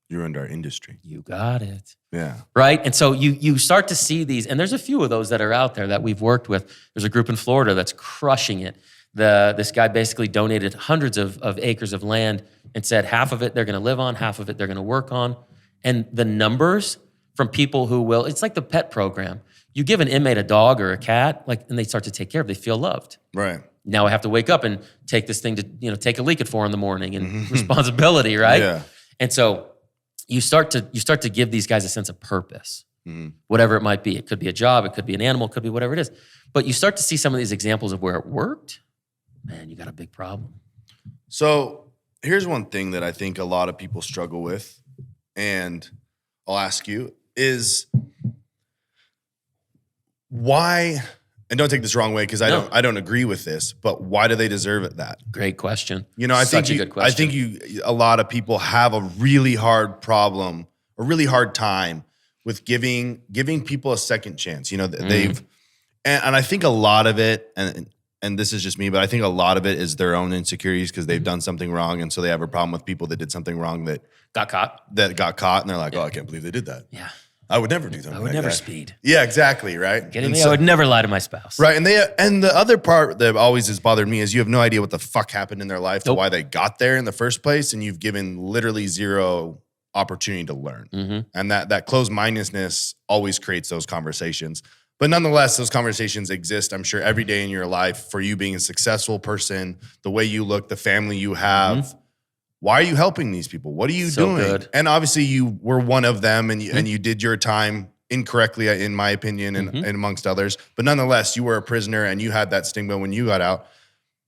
A: You ruined our industry.
B: You got it.
A: Yeah.
B: Right? And so you start to see these, and there's a few of those that are out there that we've worked with. There's a group in Florida that's crushing it. This guy basically donated hundreds of acres of land and said half of it they're going to live on, half of it they're going to work on. And the numbers from people who will, it's like the pet program. You give an inmate a dog or a cat, and they start to take care of it. They feel loved.
A: Right.
B: Now I have to wake up and take this thing to, take a leak at 4 a.m. and responsibility, right?
A: Yeah.
B: And so you start to give these guys a sense of purpose, whatever it might be. It could be a job, it could be an animal, it could be whatever it is. But you start to see some of these examples of where it worked. Man, you got a big problem.
A: So here's one thing that I think a lot of people struggle with, and I'll ask you, is why, and don't take this wrong way because I don't agree with this, but why do they deserve it that?
B: Great question.
A: I think
B: good question.
A: I think a lot of people have a really hard problem, a really hard time with giving people a second chance. They've, and I think a lot of it, and this is just me, but I think a lot of it is their own insecurities because they've done something wrong. And so they have a problem with people that did something wrong that got caught. And they're like, oh, I can't believe they did that.
B: Yeah.
A: I would never do something
B: I would
A: like
B: never
A: that.
B: speed.
A: Yeah, exactly, right?
B: Kidding me? I would never lie to my spouse.
A: Right, and the other part that always has bothered me is you have no idea what the fuck happened in their life to why they got there in the first place, and you've given literally zero opportunity to learn. And that closed-mindedness always creates those conversations. But nonetheless, those conversations exist, I'm sure, every day in your life for you being a successful person, the way you look, the family you have. Why are you helping these people? What are you doing? Good. And obviously you were one of them and you did your time incorrectly, in my opinion, and amongst others. But nonetheless, you were a prisoner and you had that stigma when you got out.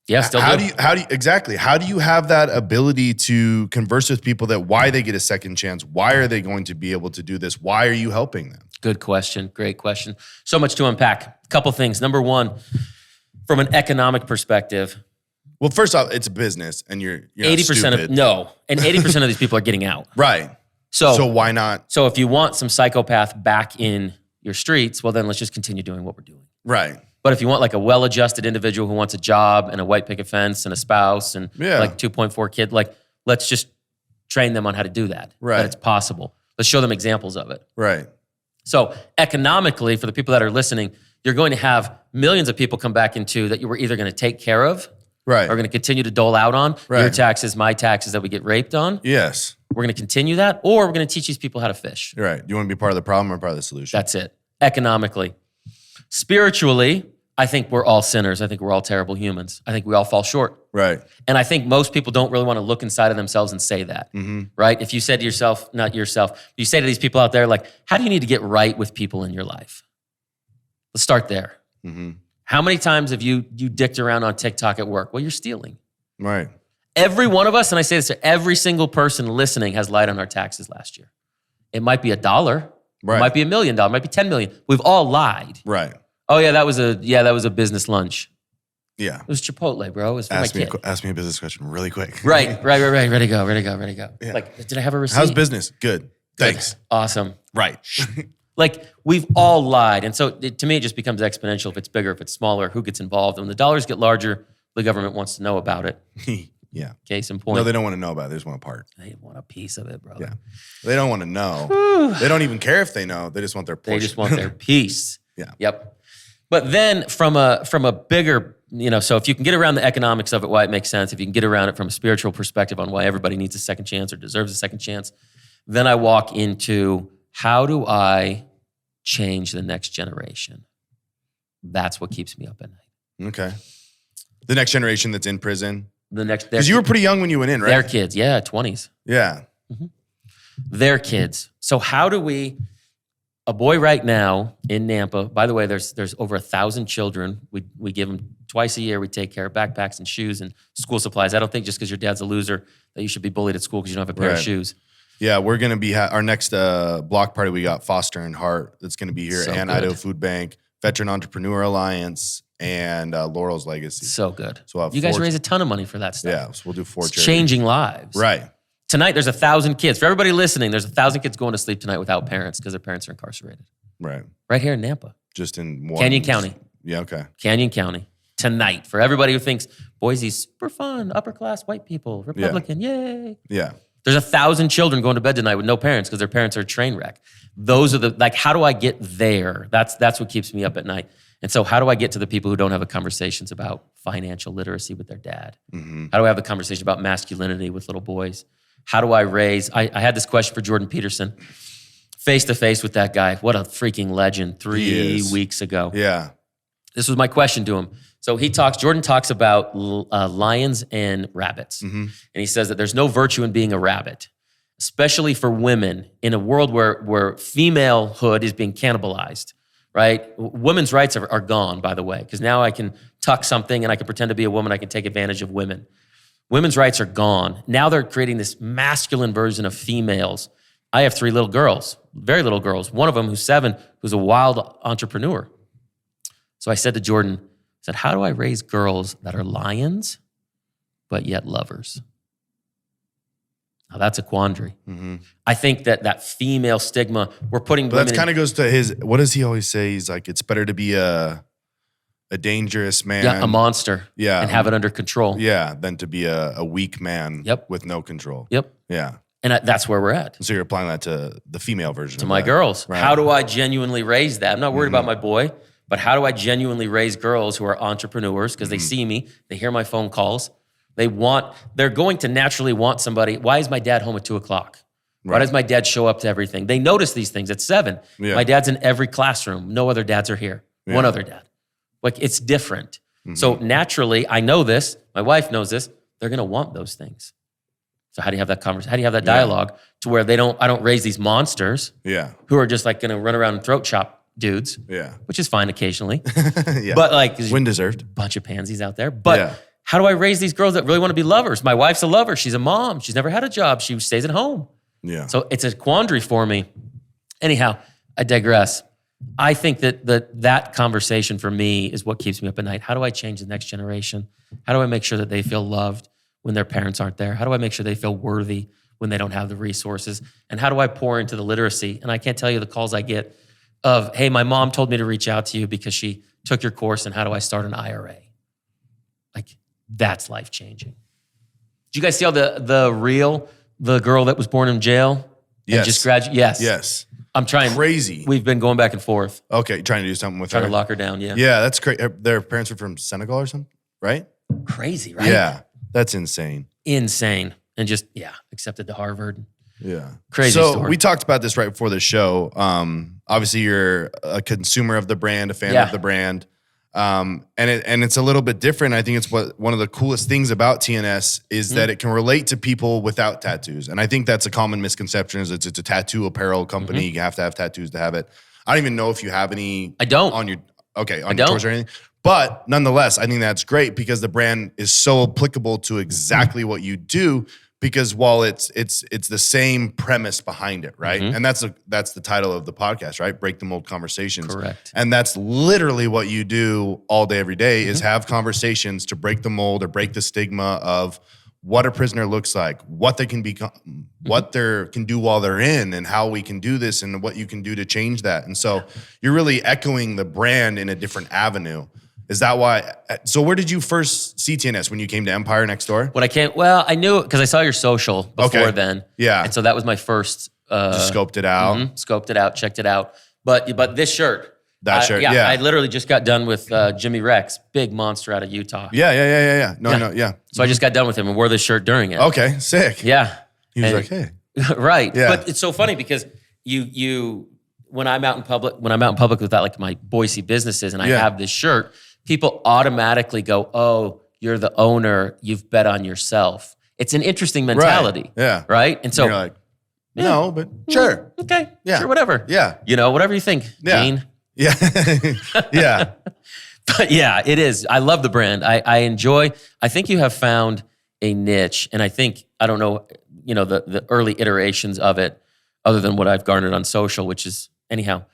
B: Yeah, still
A: how do you have that ability to converse with people that why they get a second chance? Why are they going to be able to do this? Why are you helping them?
B: Good question. Great question. So much to unpack. A couple things. Number one, from an economic perspective.
A: Well, first off, it's a business and you're
B: 80%
A: of
B: no. And 80% of these people are getting out.
A: Right. So why not?
B: So if you want some psychopath back in your streets, well then let's just continue doing what we're doing.
A: Right.
B: But if you want like a well-adjusted individual who wants a job and a white picket fence and a spouse and like 2.4 kid, like let's just train them on how to do that.
A: Right.
B: That it's possible. Let's show them examples of it.
A: Right.
B: So economically, for the people that are listening, you're going to have millions of people come back into that you were either going to take care of,
A: right,
B: or going to continue to dole out on.
A: Right.
B: Your taxes, my taxes that we get raped on.
A: Yes.
B: We're going to continue that, or we're going to teach these people how to fish.
A: Right. You want to be part of the problem or part of the solution?
B: That's it. Economically. Spiritually, I think we're all sinners. I think we're all terrible humans. I think we all fall short.
A: Right.
B: And I think most people don't really want to look inside of themselves and say that, right? If you said to yourself, not yourself, you say to these people out there, like, how do you need to get right with people in your life? Let's start there. How many times have you dicked around on TikTok at work? Well, you're stealing.
A: Right.
B: Every one of us, and I say this to every single person listening, has lied on our taxes last year. It might be $1.
A: Right.
B: It might be $1 million. It might be $10 million. We've all lied.
A: Right.
B: Oh yeah, that was a business lunch.
A: Yeah.
B: It was Chipotle, bro. It was for my kid.
A: Ask me a business question really quick.
B: Right. Ready to go.
A: Yeah.
B: Like, did I have a receipt?
A: How's business? Good. Thanks.
B: Awesome.
A: Right.
B: Like, we've all lied. And so to me, it just becomes exponential. If it's bigger, if it's smaller, who gets involved? And when the dollars get larger, the government wants to know about it.
A: Yeah.
B: Case in point.
A: No, they don't want to know about it. They just want a part.
B: They want a piece of it, brother.
A: Yeah. They don't want to know. They don't even care if they know. They just want their portion.
B: They just want their piece.
A: Yeah.
B: Yep. But then from a bigger, so if you can get around the economics of it, why it makes sense, if you can get around it from a spiritual perspective on why everybody needs a second chance or deserves a second chance, then I walk into how do I change the next generation? That's what keeps me up at night.
A: Okay. The next generation that's in prison.
B: Because
A: you were pretty young when you went in, right?
B: Their kids, 20s.
A: Yeah.
B: Their kids. So how do we... A boy right now in Nampa, by the way, there's over 1,000 children. We give them twice a year. We take care of backpacks and shoes and school supplies. I don't think just because your dad's a loser that you should be bullied at school because you don't have a pair of shoes.
A: Yeah, we're going to be, our next block party, we got Foster and Hart that's going to be here,
B: So
A: and
B: good.
A: Idaho Food Bank, Veteran Entrepreneur Alliance, and Laurel's Legacy.
B: So good.
A: So we'll have
B: you guys
A: 4
B: raise a ton of money for that stuff.
A: Yeah, so we'll do 4
B: It's
A: charities.
B: changing lives.
A: Right.
B: Tonight, there's 1,000 kids. For everybody listening, there's 1,000 kids going to sleep tonight without parents because their parents are incarcerated.
A: Right.
B: Right here in Nampa.
A: Just in one.
B: Canyon County.
A: Yeah, okay.
B: Canyon County. Tonight. For everybody who thinks Boise's super fun, upper class white people, Republican, yay.
A: Yeah.
B: There's 1,000 children going to bed tonight with no parents because their parents are a train wreck. Those are how do I get there? That's what keeps me up at night. And so how do I get to the people who don't have the conversations about financial literacy with their dad? How do I have the conversation about masculinity with little boys? How do I raise? I had this question for Jordan Peterson, face to face with that guy. What a freaking legend 3 weeks ago.
A: Yeah.
B: This was my question to him. So Jordan talks about lions and rabbits. And he says that there's no virtue in being a rabbit, especially for women in a world where femalehood is being cannibalized, right? Women's rights are gone, by the way, because now I can tuck something and I can pretend to be a woman. I can take advantage of women. Women's rights are gone. Now they're creating this masculine version of females. I have 3 little girls, very little girls. One of them who's 7, who's a wild entrepreneur. So I said to Jordan, how do I raise girls that are lions, but yet lovers? Now that's a quandary. I think that female stigma, we're putting women
A: That kind of goes to his, what does he always say? He's like, it's better to be a dangerous man.
B: a monster.
A: Yeah.
B: And have it under control.
A: Yeah, than to be a weak man with no control.
B: Yep.
A: Yeah.
B: And that's where we're at.
A: So you're applying that to the female version
B: To
A: of
B: my
A: that.
B: girls.
A: Right.
B: How do I genuinely raise that? I'm not worried about my boy, but how do I genuinely raise girls who are entrepreneurs because they see me, they hear my phone calls, they're going to naturally want somebody. Why is my dad home at 2:00? Why does my dad show up to everything? They notice these things at 7.
A: Yeah.
B: My dad's in every classroom. No other dads are here. One other dad. Like, it's different. So naturally, I know this, my wife knows this, they're gonna want those things. So how do you have that conversation? How do you have that dialogue to where I don't raise these monsters who are just like gonna run around and throat chop dudes, which is fine occasionally. But like,
A: when deserved.
B: Bunch of pansies out there. But how do I raise these girls that really want to be lovers? My wife's a lover. She's a mom. She's never had a job. She stays at home.
A: Yeah.
B: So it's a quandary for me. Anyhow, I digress. I think that conversation for me is what keeps me up at night. How do I change the next generation? How do I make sure that they feel loved when their parents aren't there? How do I make sure they feel worthy when they don't have the resources? And how do I pour into the literacy? And I can't tell you the calls I get of, hey, my mom told me to reach out to you because she took your course in how do I start an IRA. Like, that's life-changing. Did you guys see all the reel, the girl that was born in jail?
A: Yes.
B: And just graduated? Yes.
A: Yes.
B: I'm trying.
A: Crazy.
B: We've been going back and forth.
A: Okay, trying to do something with
B: Trying
A: her.
B: to lock her down, yeah.
A: Yeah, that's crazy. Their parents are from Senegal or something, right?
B: Crazy, right?
A: Yeah, that's insane.
B: Insane. And just, accepted to Harvard.
A: Yeah.
B: Crazy
A: So
B: story.
A: we talked about this right before the show. Obviously, you're a consumer of the brand, a fan of the brand. And it's a little bit different. I think it's one of the coolest things about TNS is that it can relate to people without tattoos. And I think that's a common misconception is it's a tattoo apparel company. You have to have tattoos to have it. I don't even know if you have any.
B: I don't.
A: On your torso or anything. But nonetheless, I think that's great because the brand is so applicable to exactly what you do. Because while it's the same premise behind it, right? And that's the title of the podcast, right? Break the Mold Conversations.
B: Correct.
A: And that's literally what you do all day, every day is have conversations to break the mold or break the stigma of what a prisoner looks like, what they can become, what they can do while they're in, and how we can do this and what you can do to change that. And so you're really echoing the brand in a different avenue. Is that why? So where did you first see TNS? When you came to Empire next door?
B: I knew it because I saw your social before then.
A: Yeah.
B: And so that was my first.
A: Just scoped it out.
B: Scoped it out, checked it out. But this shirt.
A: Shirt,
B: I literally just got done with Jimmy Rex, big monster out of Utah.
A: Yeah. No.
B: So I just got done with him and wore this shirt during it.
A: Okay, sick.
B: Yeah.
A: He was like, hey.
B: Right.
A: Yeah.
B: But it's so funny because you when I'm out in public with that, like my Boise businesses and I have this shirt, people automatically go, oh, you're the owner. You've bet on yourself. It's an interesting mentality.
A: Right. Yeah.
B: Right? And so
A: you're like, no, but sure.
B: Okay.
A: Yeah.
B: Sure, whatever.
A: Yeah.
B: Whatever you think,
A: Yeah.
B: Gene.
A: Yeah. Yeah.
B: But yeah, it is. I love the brand. I think you have found a niche. And I don't know, the early iterations of it, other than what I've garnered on social, which is, anyhow,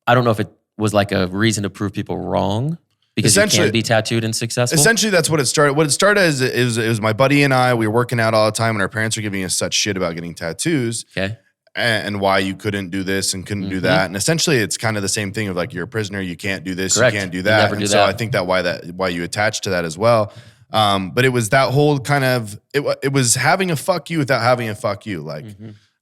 B: I don't know if it was like a reason to prove people wrong. Because you can be tattooed and successful? Essentially,
A: that's what it started. What it started as it was my buddy and I. We were working out all the time, and our parents were giving us such shit about getting tattoos.
B: Okay.
A: And why you couldn't do this and couldn't do that. And essentially, it's kind of the same thing of like, you're a prisoner, you can't do this,
B: Correct.
A: You can't do that.
B: Never do
A: so
B: that.
A: I think why you attach to that as well. But it was that whole kind of, it was having a fuck you without having a fuck you. Like,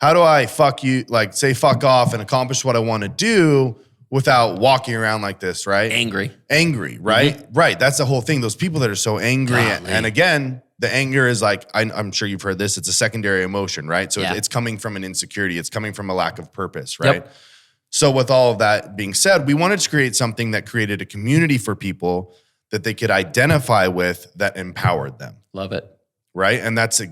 A: how do I fuck you, like say fuck off and accomplish what I want to do without walking around like this, right?
B: Angry,
A: right? Right. That's the whole thing. Those people that are so angry. And again, the anger is like, I'm sure you've heard this, it's a secondary emotion, right? So it's coming from an insecurity. It's coming from a lack of purpose, right?
B: Yep.
A: So with all of that being said, we wanted to create something that created a community for people that they could identify with that empowered them.
B: Love it.
A: Right? And that's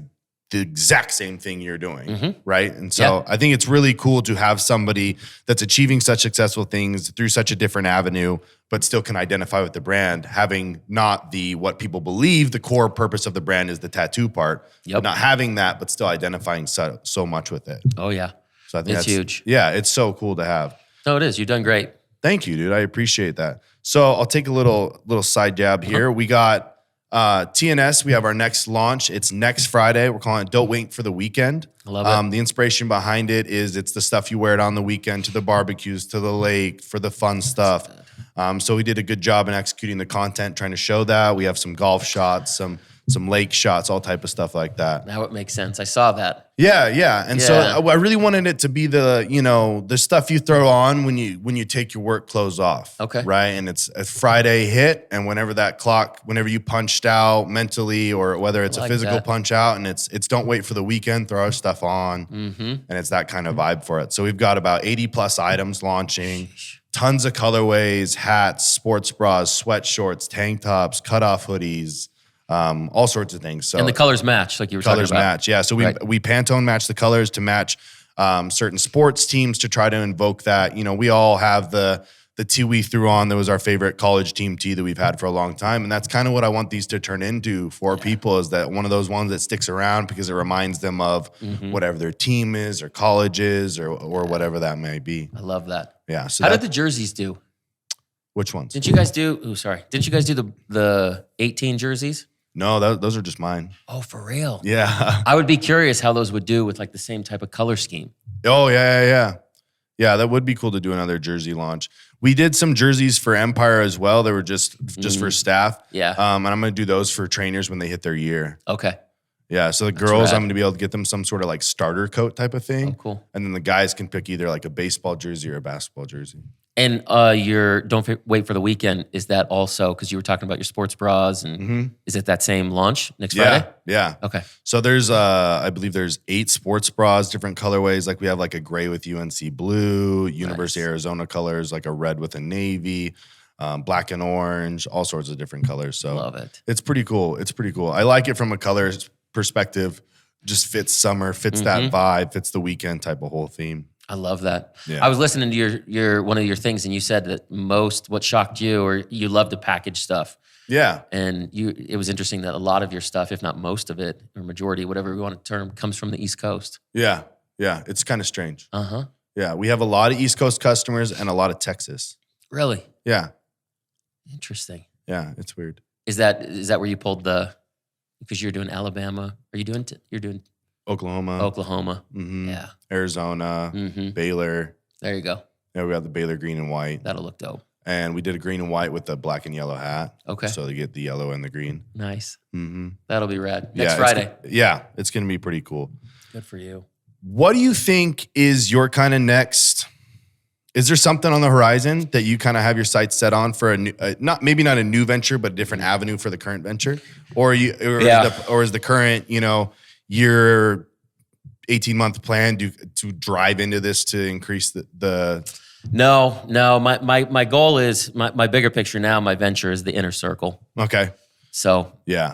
A: the exact same thing you're doing, right? And so I think it's really cool to have somebody that's achieving such successful things through such a different avenue, but still can identify with the brand, having not what people believe the core purpose of the brand is the tattoo part, but not having that, but still identifying so much with it.
B: Oh yeah.
A: So I think
B: it's huge.
A: Yeah, it's so cool to have.
B: No, it is. You've done great.
A: Thank you, dude. I appreciate that. So I'll take a little side jab here. We got TNS, we have our next launch. It's next Friday. We're calling it Don't Wait for the Weekend.
B: I love it.
A: The inspiration behind it is it's the stuff you wear it on the weekend to the barbecues, to the lake, for the fun stuff. So we did a good job in executing the content, trying to show that. We have some golf shots, some lake shots, all type of stuff like that.
B: Now it makes sense. I saw that.
A: Yeah. And so I really wanted it to be the stuff you throw on when you take your work clothes off.
B: Okay.
A: Right. And it's a Friday hit. And whenever you punched out mentally, or whether it's a physical punch out, and it's don't wait for the weekend, throw our stuff on. And it's that kind of vibe for it. So we've got about 80 plus items launching. Tons of colorways, hats, sports bras, sweat shorts, tank tops, cutoff hoodies, all sorts of things. So
B: and the colors match, like you were talking about.
A: Colors match, yeah. So we Pantone match the colors to match certain sports teams to try to invoke that. We all have the tee we threw on that was our favorite college team tee that we've had for a long time. And that's kind of what I want these to turn into for people, is that one of those ones that sticks around because it reminds them of whatever their team is or college is or whatever that may be.
B: I love that.
A: Yeah. So
B: how did the jerseys do?
A: Which ones?
B: Didn't you guys do the 18 jerseys?
A: No, those are just mine.
B: Oh, for real?
A: Yeah.
B: I would be curious how those would do with like the same type of color scheme.
A: Oh, yeah. Yeah, that would be cool to do another jersey launch. We did some jerseys for Empire as well. They were just for staff.
B: Yeah.
A: And I'm going to do those for trainers when they hit their year.
B: Okay.
A: Yeah. So the girls,
B: rad.
A: I'm going to be able to get them some sort of like starter coat type of thing.
B: Oh, cool.
A: And then the guys can pick either like a baseball jersey or a basketball jersey.
B: And wait for the weekend. Is that also, because you were talking about your sports bras, and is it that same launch next Friday?
A: Yeah.
B: Okay.
A: So there's, I believe there's 8 sports bras, different colorways. Like we have like a gray with UNC blue, University of Arizona colors, like a red with a navy, black and orange, all sorts of different colors. So
B: Love it.
A: It's pretty cool. It's pretty cool. I like it from a color perspective. Just fits summer, fits that vibe, fits the weekend type of whole theme.
B: I love that.
A: Yeah.
B: I was listening to your one of your things, and you said that what shocked you, or you love to package stuff.
A: Yeah.
B: And it was interesting that a lot of your stuff, if not most of it, or majority, whatever we want to term, comes from the East Coast.
A: Yeah. Yeah. It's kind of strange.
B: Uh-huh.
A: Yeah. We have a lot of East Coast customers and a lot of Texas.
B: Really?
A: Yeah.
B: Interesting.
A: Yeah. It's weird.
B: Is that where you pulled because you're doing Alabama? You're doing Oklahoma.
A: Mm-hmm.
B: Yeah.
A: Arizona, Baylor.
B: There you go.
A: Yeah, we got the Baylor green and white.
B: That'll look dope.
A: And we did a green and white with the black and yellow hat.
B: Okay.
A: So they get the yellow and the green.
B: Nice.
A: Mm-hmm.
B: That'll be rad. Next Friday.
A: It's going to be pretty cool.
B: Good for you.
A: What do you think is your kind of next? Is there something on the horizon that you kind of have your sights set on for a new, maybe not a new venture, but a different avenue for the current venture? Or is the current, year 18-month plan to drive into this to increase the
B: No. My goal is my bigger picture now. My venture is the inner circle.
A: Okay.
B: So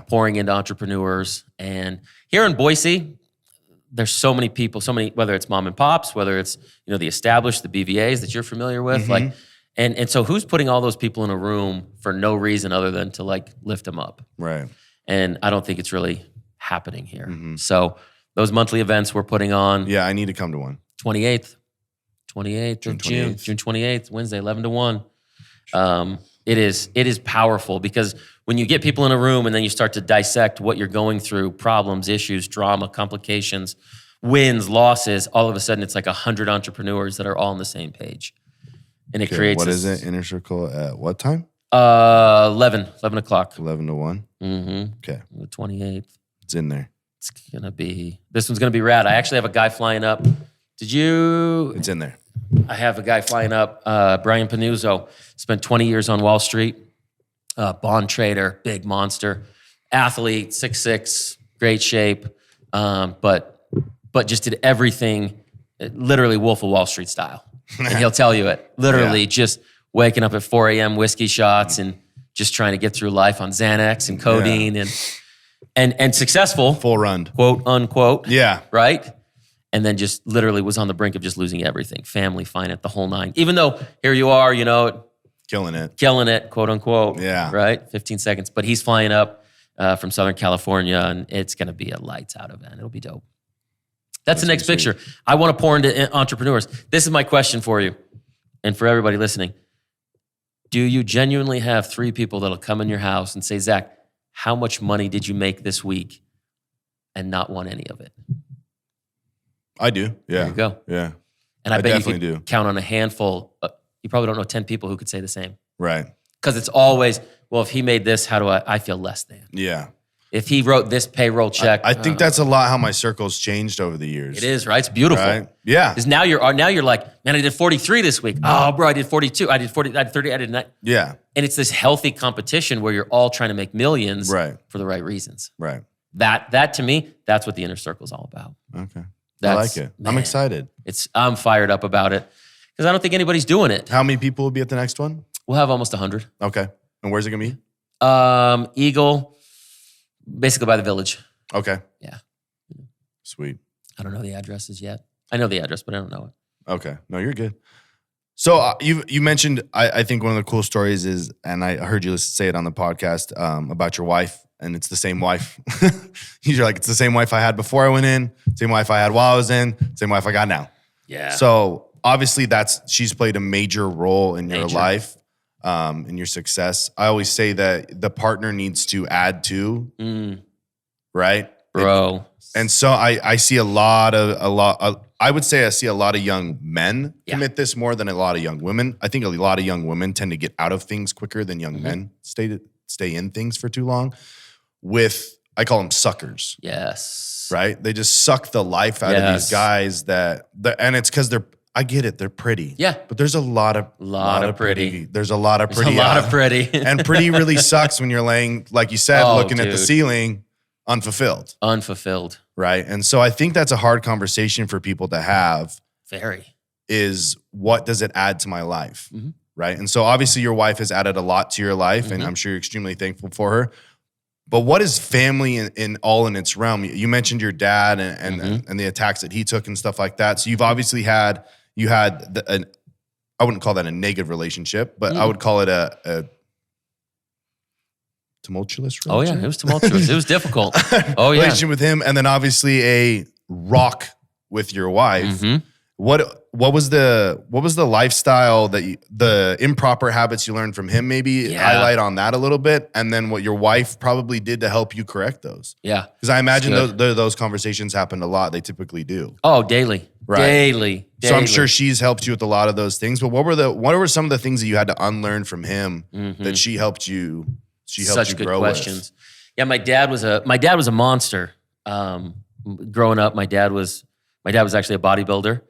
B: pouring into entrepreneurs, and here in Boise, there's so many people, whether it's mom and pops, whether it's the established, the BVAs that you're familiar with, and so who's putting all those people in a room for no reason other than to lift them up,
A: right?
B: And I don't think it's really happening here. So those monthly events we're putting on.
A: Yeah, I need to come to one.
B: 28th of June, June 28th, Wednesday, 11 to 1. It is powerful because when you get people in a room and then you start to dissect what you're going through, problems, issues, drama, complications, wins, losses, all of a sudden it's like 100 entrepreneurs that are all on the same page. And it creates
A: What is it? Inner circle at what time?
B: 11 o'clock.
A: 11 to 1?
B: Mm-hmm.
A: Okay.
B: The 28th.
A: It's in there.
B: This one's going to be rad. I actually have a guy flying up.
A: It's in there.
B: I have a guy flying up, Brian Panuzzo, spent 20 years on Wall Street, bond trader, big monster, athlete, 6'6", great shape, but just did everything, literally Wolf of Wall Street style. And he'll tell you it, literally just waking up at 4 a.m., whiskey shots, and just trying to get through life on Xanax and codeine and successful.
A: Full run.
B: Quote, unquote.
A: Yeah.
B: Right? And then just literally was on the brink of just losing everything. Family, finance, the whole nine. Even though here you are,
A: killing it,
B: quote unquote.
A: Yeah.
B: Right? 15 seconds. But he's flying up from Southern California, and it's going to be a lights out event. It'll be dope. That's the next picture. I want to pour into entrepreneurs. This is my question for you and for everybody listening. Do you genuinely have 3 people that'll come in your house and say, Zach, how much money did you make this week, and not want any of it?
A: I do. Yeah.
B: There you go.
A: Yeah.
B: And I bet you
A: definitely
B: could count on a handful. You probably don't know 10 people who could say the same.
A: Right.
B: Because it's always, well, if he made this, how do I feel less than?
A: Yeah.
B: If he wrote this payroll check.
A: I think that's a lot how my circle's changed over the years.
B: It is, right? It's beautiful.
A: Right? Yeah.
B: Because now you're like, man, I did 43 this week. Oh, bro, I did 42. I did 40. I did 30. I did 9.
A: Yeah.
B: And it's this healthy competition where you're all trying to make millions for the right reasons.
A: Right.
B: That to me, that's what the inner circle is all about.
A: Okay. I like it.
B: Man,
A: I'm excited.
B: I'm fired up about it because I don't think anybody's doing it.
A: How many people will be at the next one?
B: We'll have almost 100.
A: Okay. And where's it going to be?
B: Eagle, basically by the village.
A: Okay.
B: Yeah.
A: Sweet.
B: I don't know the addresses yet. I know the address, but I don't know it.
A: Okay. No, you're good. So you mentioned, I think one of the cool stories is, and I heard you say it on the podcast about your wife. And it's the same wife. You're like, it's the same wife I had before I went in, same wife I had while I was in, same wife I got now.
B: Yeah.
A: So obviously she's played a major role in your life, in your success. I always say that the partner needs to add to, right?
B: Bro.
A: And so I see a lot. I would say I see a lot of young men commit this more than a lot of young women. I think a lot of young women tend to get out of things quicker than young men stay in things for too long. I call them suckers.
B: Yes.
A: Right? They just suck the life out of these guys and it's because I get it, they're pretty.
B: Yeah.
A: But there's a lot of
B: pretty.
A: There's a lot of pretty.
B: There's a lot of pretty.
A: And pretty really sucks when you're laying, like you said, looking at the ceiling, unfulfilled.
B: Unfulfilled.
A: Right? And so I think that's a hard conversation for people to have.
B: Very.
A: Is what does it add to my life? Mm-hmm. Right? And so obviously your wife has added a lot to your life, and I'm sure you're extremely thankful for her. But what is family in all in its realm? You mentioned your dad and the attacks that he took and stuff like that. So you've obviously had I wouldn't call that a negative relationship, but I would call it a tumultuous relationship.
B: Oh yeah, it was tumultuous. It was difficult. Oh yeah.
A: Relationship with him, and then obviously a rock with your wife. Mm-hmm. What was the lifestyle that the improper habits you learned from him? Maybe highlight on that a little bit, and then what your wife probably did to help you correct those. Yeah, because I imagine those conversations happened a lot. They typically do.
B: Oh, daily, right? Daily.
A: So I'm sure she's helped you with a lot of those things. But what were some of the things that you had to unlearn from him that she helped you?
B: Such good questions. Yeah, my dad was a monster. Growing up, my dad was actually a bodybuilder.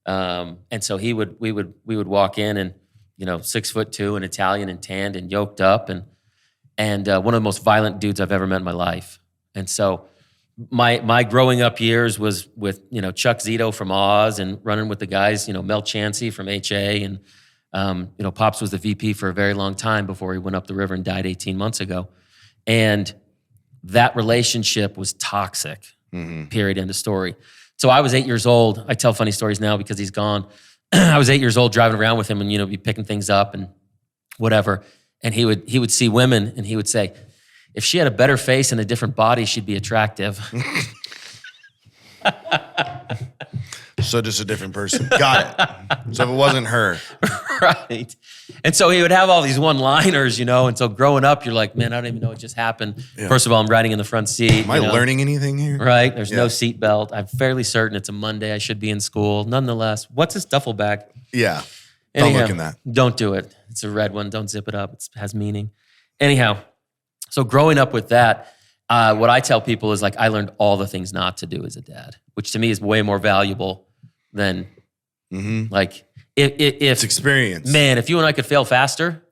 B: And so we would walk in and, 6'2", and Italian and tanned and yoked up and one of the most violent dudes I've ever met in my life. And so my growing up years was with, Chuck Zito from Oz and running with the guys, Mel Chansey from HA and, Pops was the VP for a very long time before he went up the river and died 18 months ago. And that relationship was toxic, period, end of story. So I was 8 years old. I tell funny stories now because he's gone. I was 8 years old driving around with him and, be picking things up and whatever. And he would see women and he would say, if she had a better face and a different body, she'd be attractive.
A: So just a different person. Got it. So if it wasn't her.
B: Right. And so he would have all these one-liners, and so growing up, you're like, man, I don't even know what just happened. Yeah. First of all, I'm riding in the front seat.
A: Am I learning anything here?
B: Right. There's no seatbelt. I'm fairly certain it's a Monday. I should be in school. Nonetheless, what's this duffel bag?
A: Yeah. Don't look in that.
B: Don't do it. It's a red one. Don't zip it up. It has meaning. Anyhow, so growing up with that, what I tell people is I learned all the things not to do as a dad, which to me is way more valuable than if
A: it's experience.
B: Man, if you and I could fail faster,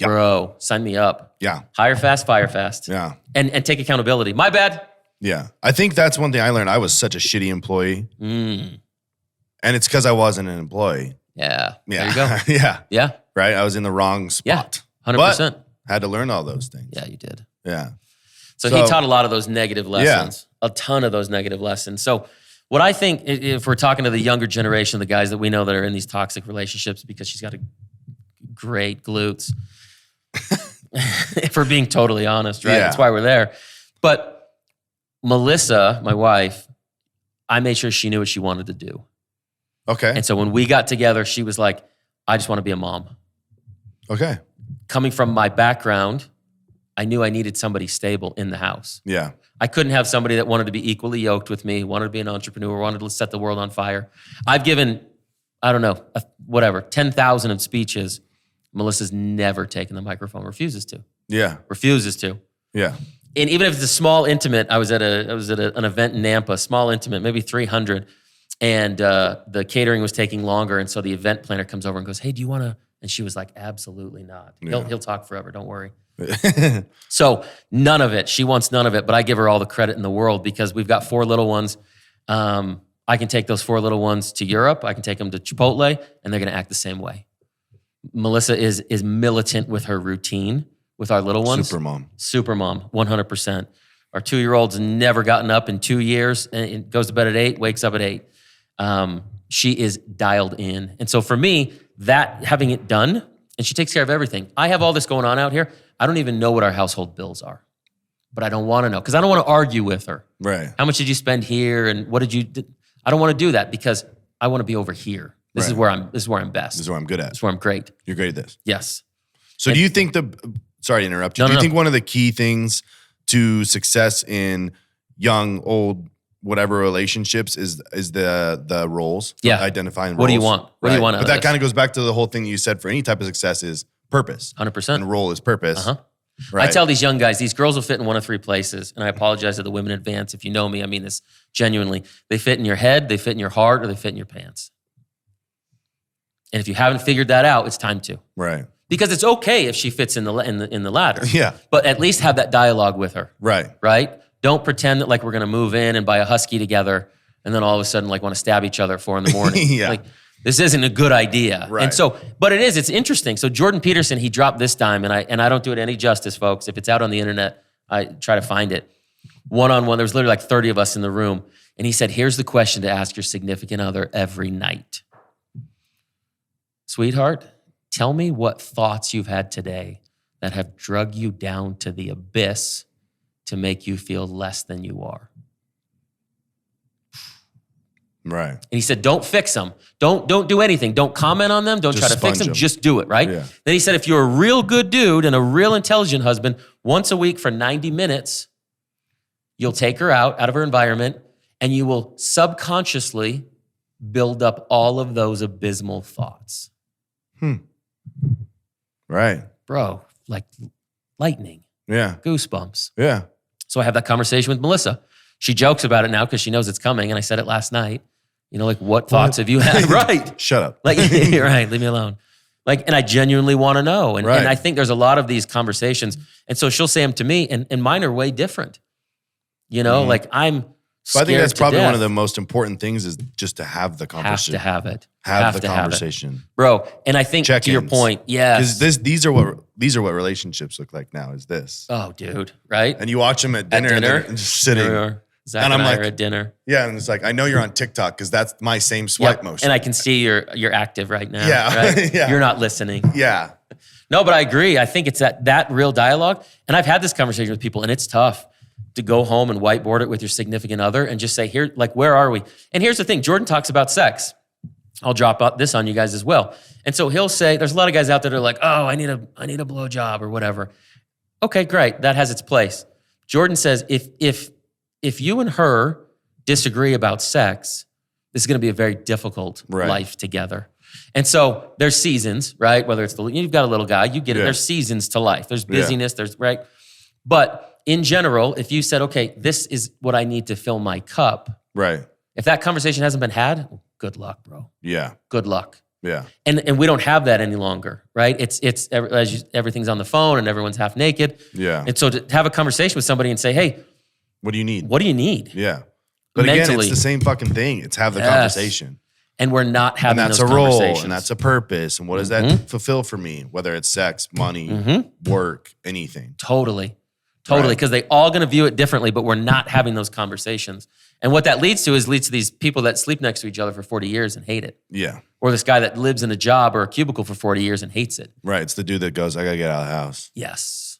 B: bro, sign me up. Yeah. Hire fast, fire fast. Yeah. And take accountability. My bad.
A: Yeah. I think that's one thing I learned. I was such a shitty employee. And it's because I wasn't an employee.
B: Yeah. There you go.
A: Yeah.
B: Yeah.
A: Right? I was in the wrong spot.
B: Yeah. 100%.
A: But had to learn all those things.
B: Yeah, you did.
A: Yeah.
B: So he taught a lot of those negative lessons, a ton of those negative lessons. So what I think, if we're talking to the younger generation, the guys that we know that are in these toxic relationships, because she's got a great glutes, if we're being totally honest, right? That's why we're there. But Melissa, my wife, I made sure she knew what she wanted to do.
A: Okay.
B: And so when we got together, she was like, I just want to be a mom.
A: Okay.
B: Coming from my background, I knew I needed somebody stable in the house.
A: Yeah.
B: I couldn't have somebody that wanted to be equally yoked with me, wanted to be an entrepreneur, wanted to set the world on fire. I've given, 10,000 of speeches. Melissa's never taken the microphone, refuses to.
A: Yeah.
B: Refuses to.
A: Yeah.
B: And even if it's a small intimate, I was at an event in Nampa, small intimate, maybe 300, and the catering was taking longer, and so the event planner comes over and goes, hey, do you want to? And she was like, absolutely not. He'll talk forever, don't worry. So none of it. She wants none of it, but I give her all the credit in the world because we've got 4 little ones. I can take those 4 little ones to Europe. I can take them to Chipotle, and they're going to act the same way. Melissa is militant with her routine with our little ones. Super mom, 100%. Our 2-year-old's never gotten up in 2 years and goes to bed at 8, wakes up at 8. She is dialed in. And so for me, that having it done, and she takes care of everything. I have all this going on out here. I don't even know what our household bills are, but I don't want to know because I don't want to argue with her.
A: Right.
B: How much did you spend here, and what did you? I don't want to do that because I want to be over here. This is where I'm. This is where I'm best.
A: This is where I'm good at.
B: This is where I'm great.
A: You're great at this.
B: Yes.
A: So do you think Sorry to interrupt you. Do you think one of the key things to success in young, old, whatever relationships is the roles.
B: Yeah.
A: Identifying roles.
B: What do you want? What do you want out
A: But
B: of
A: that
B: this?
A: kind of goes back to the whole thing you said for any type of success is purpose.
B: 100%.
A: And role is purpose.
B: Uh-huh.
A: Right.
B: I tell these young guys, these girls will fit in one of three places. And I apologize to the women in advance. If you know me, I mean this genuinely. They fit in your head, they fit in your heart, or they fit in your pants. And if you haven't figured that out, it's time to.
A: Right.
B: Because it's okay if she fits in the latter.
A: Yeah.
B: But at least have that dialogue with her.
A: Right.
B: Right? Don't pretend that like we're gonna move in and buy a husky together and then all of a sudden like want to stab each other at 4 a.m.
A: Yeah.
B: Like this isn't a good idea.
A: Right.
B: And so, but it's interesting. So Jordan Peterson, he dropped this dime, and I don't do it any justice, folks. If it's out on the internet, I try to find it. One-on-one, there was literally like 30 of us in the room. And he said, here's the question to ask your significant other every night. Sweetheart, tell me what thoughts you've had today that have drug you down to the abyss to make you feel less than you are.
A: Right.
B: And he said, don't fix them. Don't do anything. Don't comment on them. Don't
A: Just
B: try to fix
A: sponge
B: them.
A: 'em.
B: Just do it, right?
A: Yeah.
B: Then he said, if you're a real good dude and a real intelligent husband, once a week for 90 minutes, you'll take her out of her environment and you will subconsciously build up all of those abysmal thoughts.
A: Right.
B: Bro, like lightning,
A: Yeah.
B: goosebumps.
A: Yeah.
B: So I have that conversation with Melissa. She jokes about it now because she knows it's coming. And I said it last night. You know, like what thoughts have you had? Right.
A: Shut up.
B: Like, right, leave me alone. Like, and I genuinely want to know. And,
A: Right.
B: and I think there's a lot of these conversations. And so she'll say them to me, and mine are way different. You know, like I'm
A: So I think that's
B: scared to
A: probably one of
B: death.
A: the most important things is just to have the
B: Have
A: conversation.
B: to have it.
A: Have the
B: to have it.
A: conversation.
B: Bro. And I think to your
A: Check-ins.
B: point, yes.
A: Because these are what relationships look like now. Is this?
B: Oh, dude, right?
A: And you watch them at dinner,
B: dinner?
A: and just sitting.
B: Or Zach
A: And
B: and,
A: I'm
B: I
A: like-
B: are at dinner.
A: Yeah, and it's like I know you're on TikTok because that's my same swipe
B: Yep.
A: motion.
B: And I can see you're active right now.
A: Yeah.
B: Right?
A: Yeah.
B: You're not listening.
A: yeah,
B: No, but I agree. I think it's that real dialogue. And I've had this conversation with people, and it's tough to go home and whiteboard it with your significant other and just say, here, like, where are we? And here's the thing. Jordan talks about sex. I'll drop out this on you guys as well. And so he'll say, there's a lot of guys out there that are like, oh, I need a blowjob or whatever. Okay, great. That has its place. Jordan says, if you and her disagree about sex, this is going to be a very difficult
A: Right.
B: life together. And so there's seasons, right? Whether it's you've got a little guy, you get it.
A: Yeah.
B: There's seasons to life. There's busyness, there's right. But in general, if you said, okay, this is what I need to fill my cup,
A: right.
B: if that conversation hasn't been had, good luck, bro.
A: Yeah,
B: Good luck.
A: yeah,
B: And we don't have that any longer, right? Everything's on the phone and everyone's half naked.
A: yeah.
B: And so to have a conversation with somebody and say, hey,
A: What do you need?
B: what do you need?
A: Yeah, but again,
B: Mentally.
A: it's the same fucking thing. It's have the
B: Yes.
A: conversation,
B: And we're not having
A: and that's
B: those
A: a role,
B: conversations.
A: and that's a purpose, and what does that fulfill for me? Whether it's sex, money, work, anything.
B: Totally.
A: Right.
B: Because they all going to view it differently, but we're not having those conversations. And what that leads to these people that sleep next to each other for 40 years and hate it.
A: Yeah,
B: Or this guy that lives in a job or a cubicle for 40 years and hates it.
A: right. It's the dude that goes, "I gotta get out of the house."
B: Yes.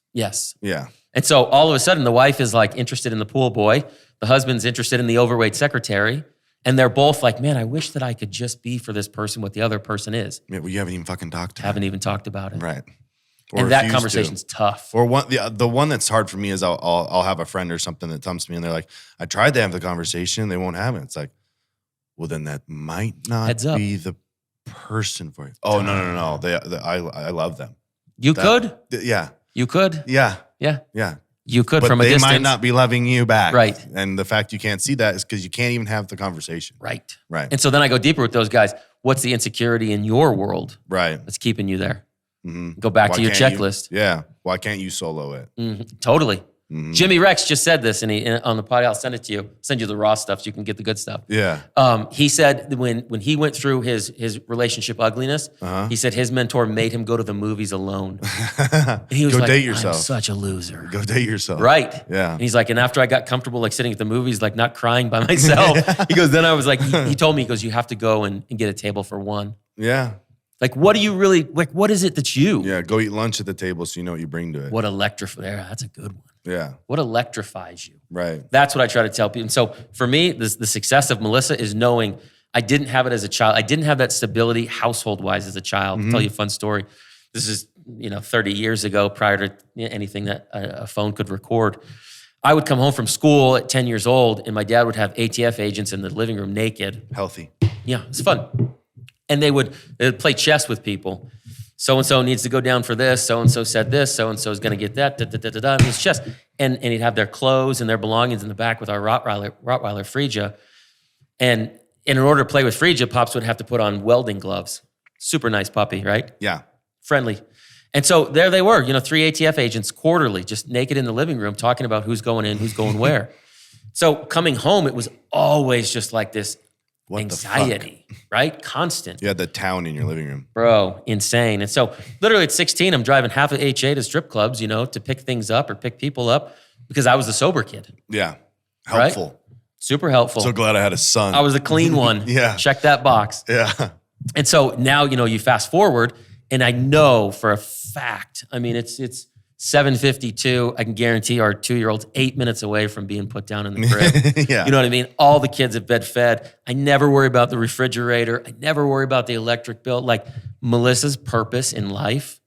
A: Yeah,
B: And so all of a sudden the wife is like interested in the pool boy. The husband's interested in the overweight secretary. And they're both like, man, I wish that I could just be for this person what the other person is.
A: yeah. Well, you haven't even fucking talked to him.
B: Haven't even talked about it.
A: Right. Or
B: And that
A: refuse to.
B: conversation's tough.
A: Or the one that's hard for me is I'll have a friend or something that comes to me and they're like, I tried to have the conversation, they won't have it. It's like, well, then that might not
B: Heads up.
A: be the person for you. Oh no. I love them.
B: You could.
A: Yeah,
B: You could.
A: yeah,
B: Yeah.
A: yeah.
B: You could
A: But
B: from a
A: they
B: distance.
A: might not be loving you back,
B: Right.
A: And the fact you can't see that is because you can't even have the conversation.
B: Right.
A: Right.
B: And so then I go deeper with those guys. What's the insecurity in your world
A: Right.
B: that's keeping you there?
A: Mhm.
B: Go back
A: Why
B: to your
A: can't you-
B: checklist.
A: Yeah. Why can't you solo it?
B: Totally.
A: Mhm.
B: Jimmy Rex just said this on the pod. I'll send it to you. Send you the raw stuff so you can get the good stuff.
A: Yeah.
B: He said that when he went through his relationship ugliness,
A: Uh-huh.
B: he said his mentor made him go to the movies alone. And he was
A: Go
B: like,
A: date yourself.
B: I'm such a loser.
A: Go date yourself.
B: Right.
A: Yeah.
B: And he's like, and after I got comfortable like sitting at the movies, like not crying by myself, he goes, then I was like, he told me, he goes, you have to go and get a table for one.
A: Yeah.
B: Like, what do you really, like, what is it that's you?
A: Yeah. Go eat lunch at the table so you know what you bring to it.
B: What that's a good one.
A: Yeah.
B: What electrifies you?
A: Right.
B: That's what I try to tell people. And so for me, the success of Melissa is knowing I didn't have it as a child. I didn't have that stability household-wise as a child. I'll tell you a fun story. This is, 30 years ago, prior to anything that a phone could record. I would come home from school at 10 years old and my dad would have ATF agents in the living room naked.
A: Healthy.
B: Yeah, it's fun. And they'd play chess with people. So-and-so needs to go down for this. So-and-so said this. So-and-so is going to get that. And it's chess. And he'd have their clothes and their belongings in the back with our Rottweiler Frisia. And in order to play with Frisia, Pops would have to put on welding gloves. Super nice puppy, right?
A: Yeah.
B: Friendly. And so there they were, 3 ATF agents quarterly, just naked in the living room talking about who's going in, who's going where. So coming home, it was always just like this anxiety, right? Constant.
A: You had the town in your living room.
B: Bro, insane. And so literally at 16, I'm driving half of HA to strip clubs, to pick things up or pick people up because I was the sober kid.
A: Yeah. Helpful.
B: Right? Super helpful.
A: So glad I had a son.
B: I was the clean one.
A: Yeah.
B: Check that box.
A: Yeah.
B: And so now, you fast forward and I know for a fact, it's 7:52. I can guarantee our 2-year-old's 8 minutes away from being put down in the crib.
A: Yeah.
B: You know what I mean? All the kids have been fed. I never worry about the refrigerator. I never worry about the electric bill. Like Melissa's purpose in life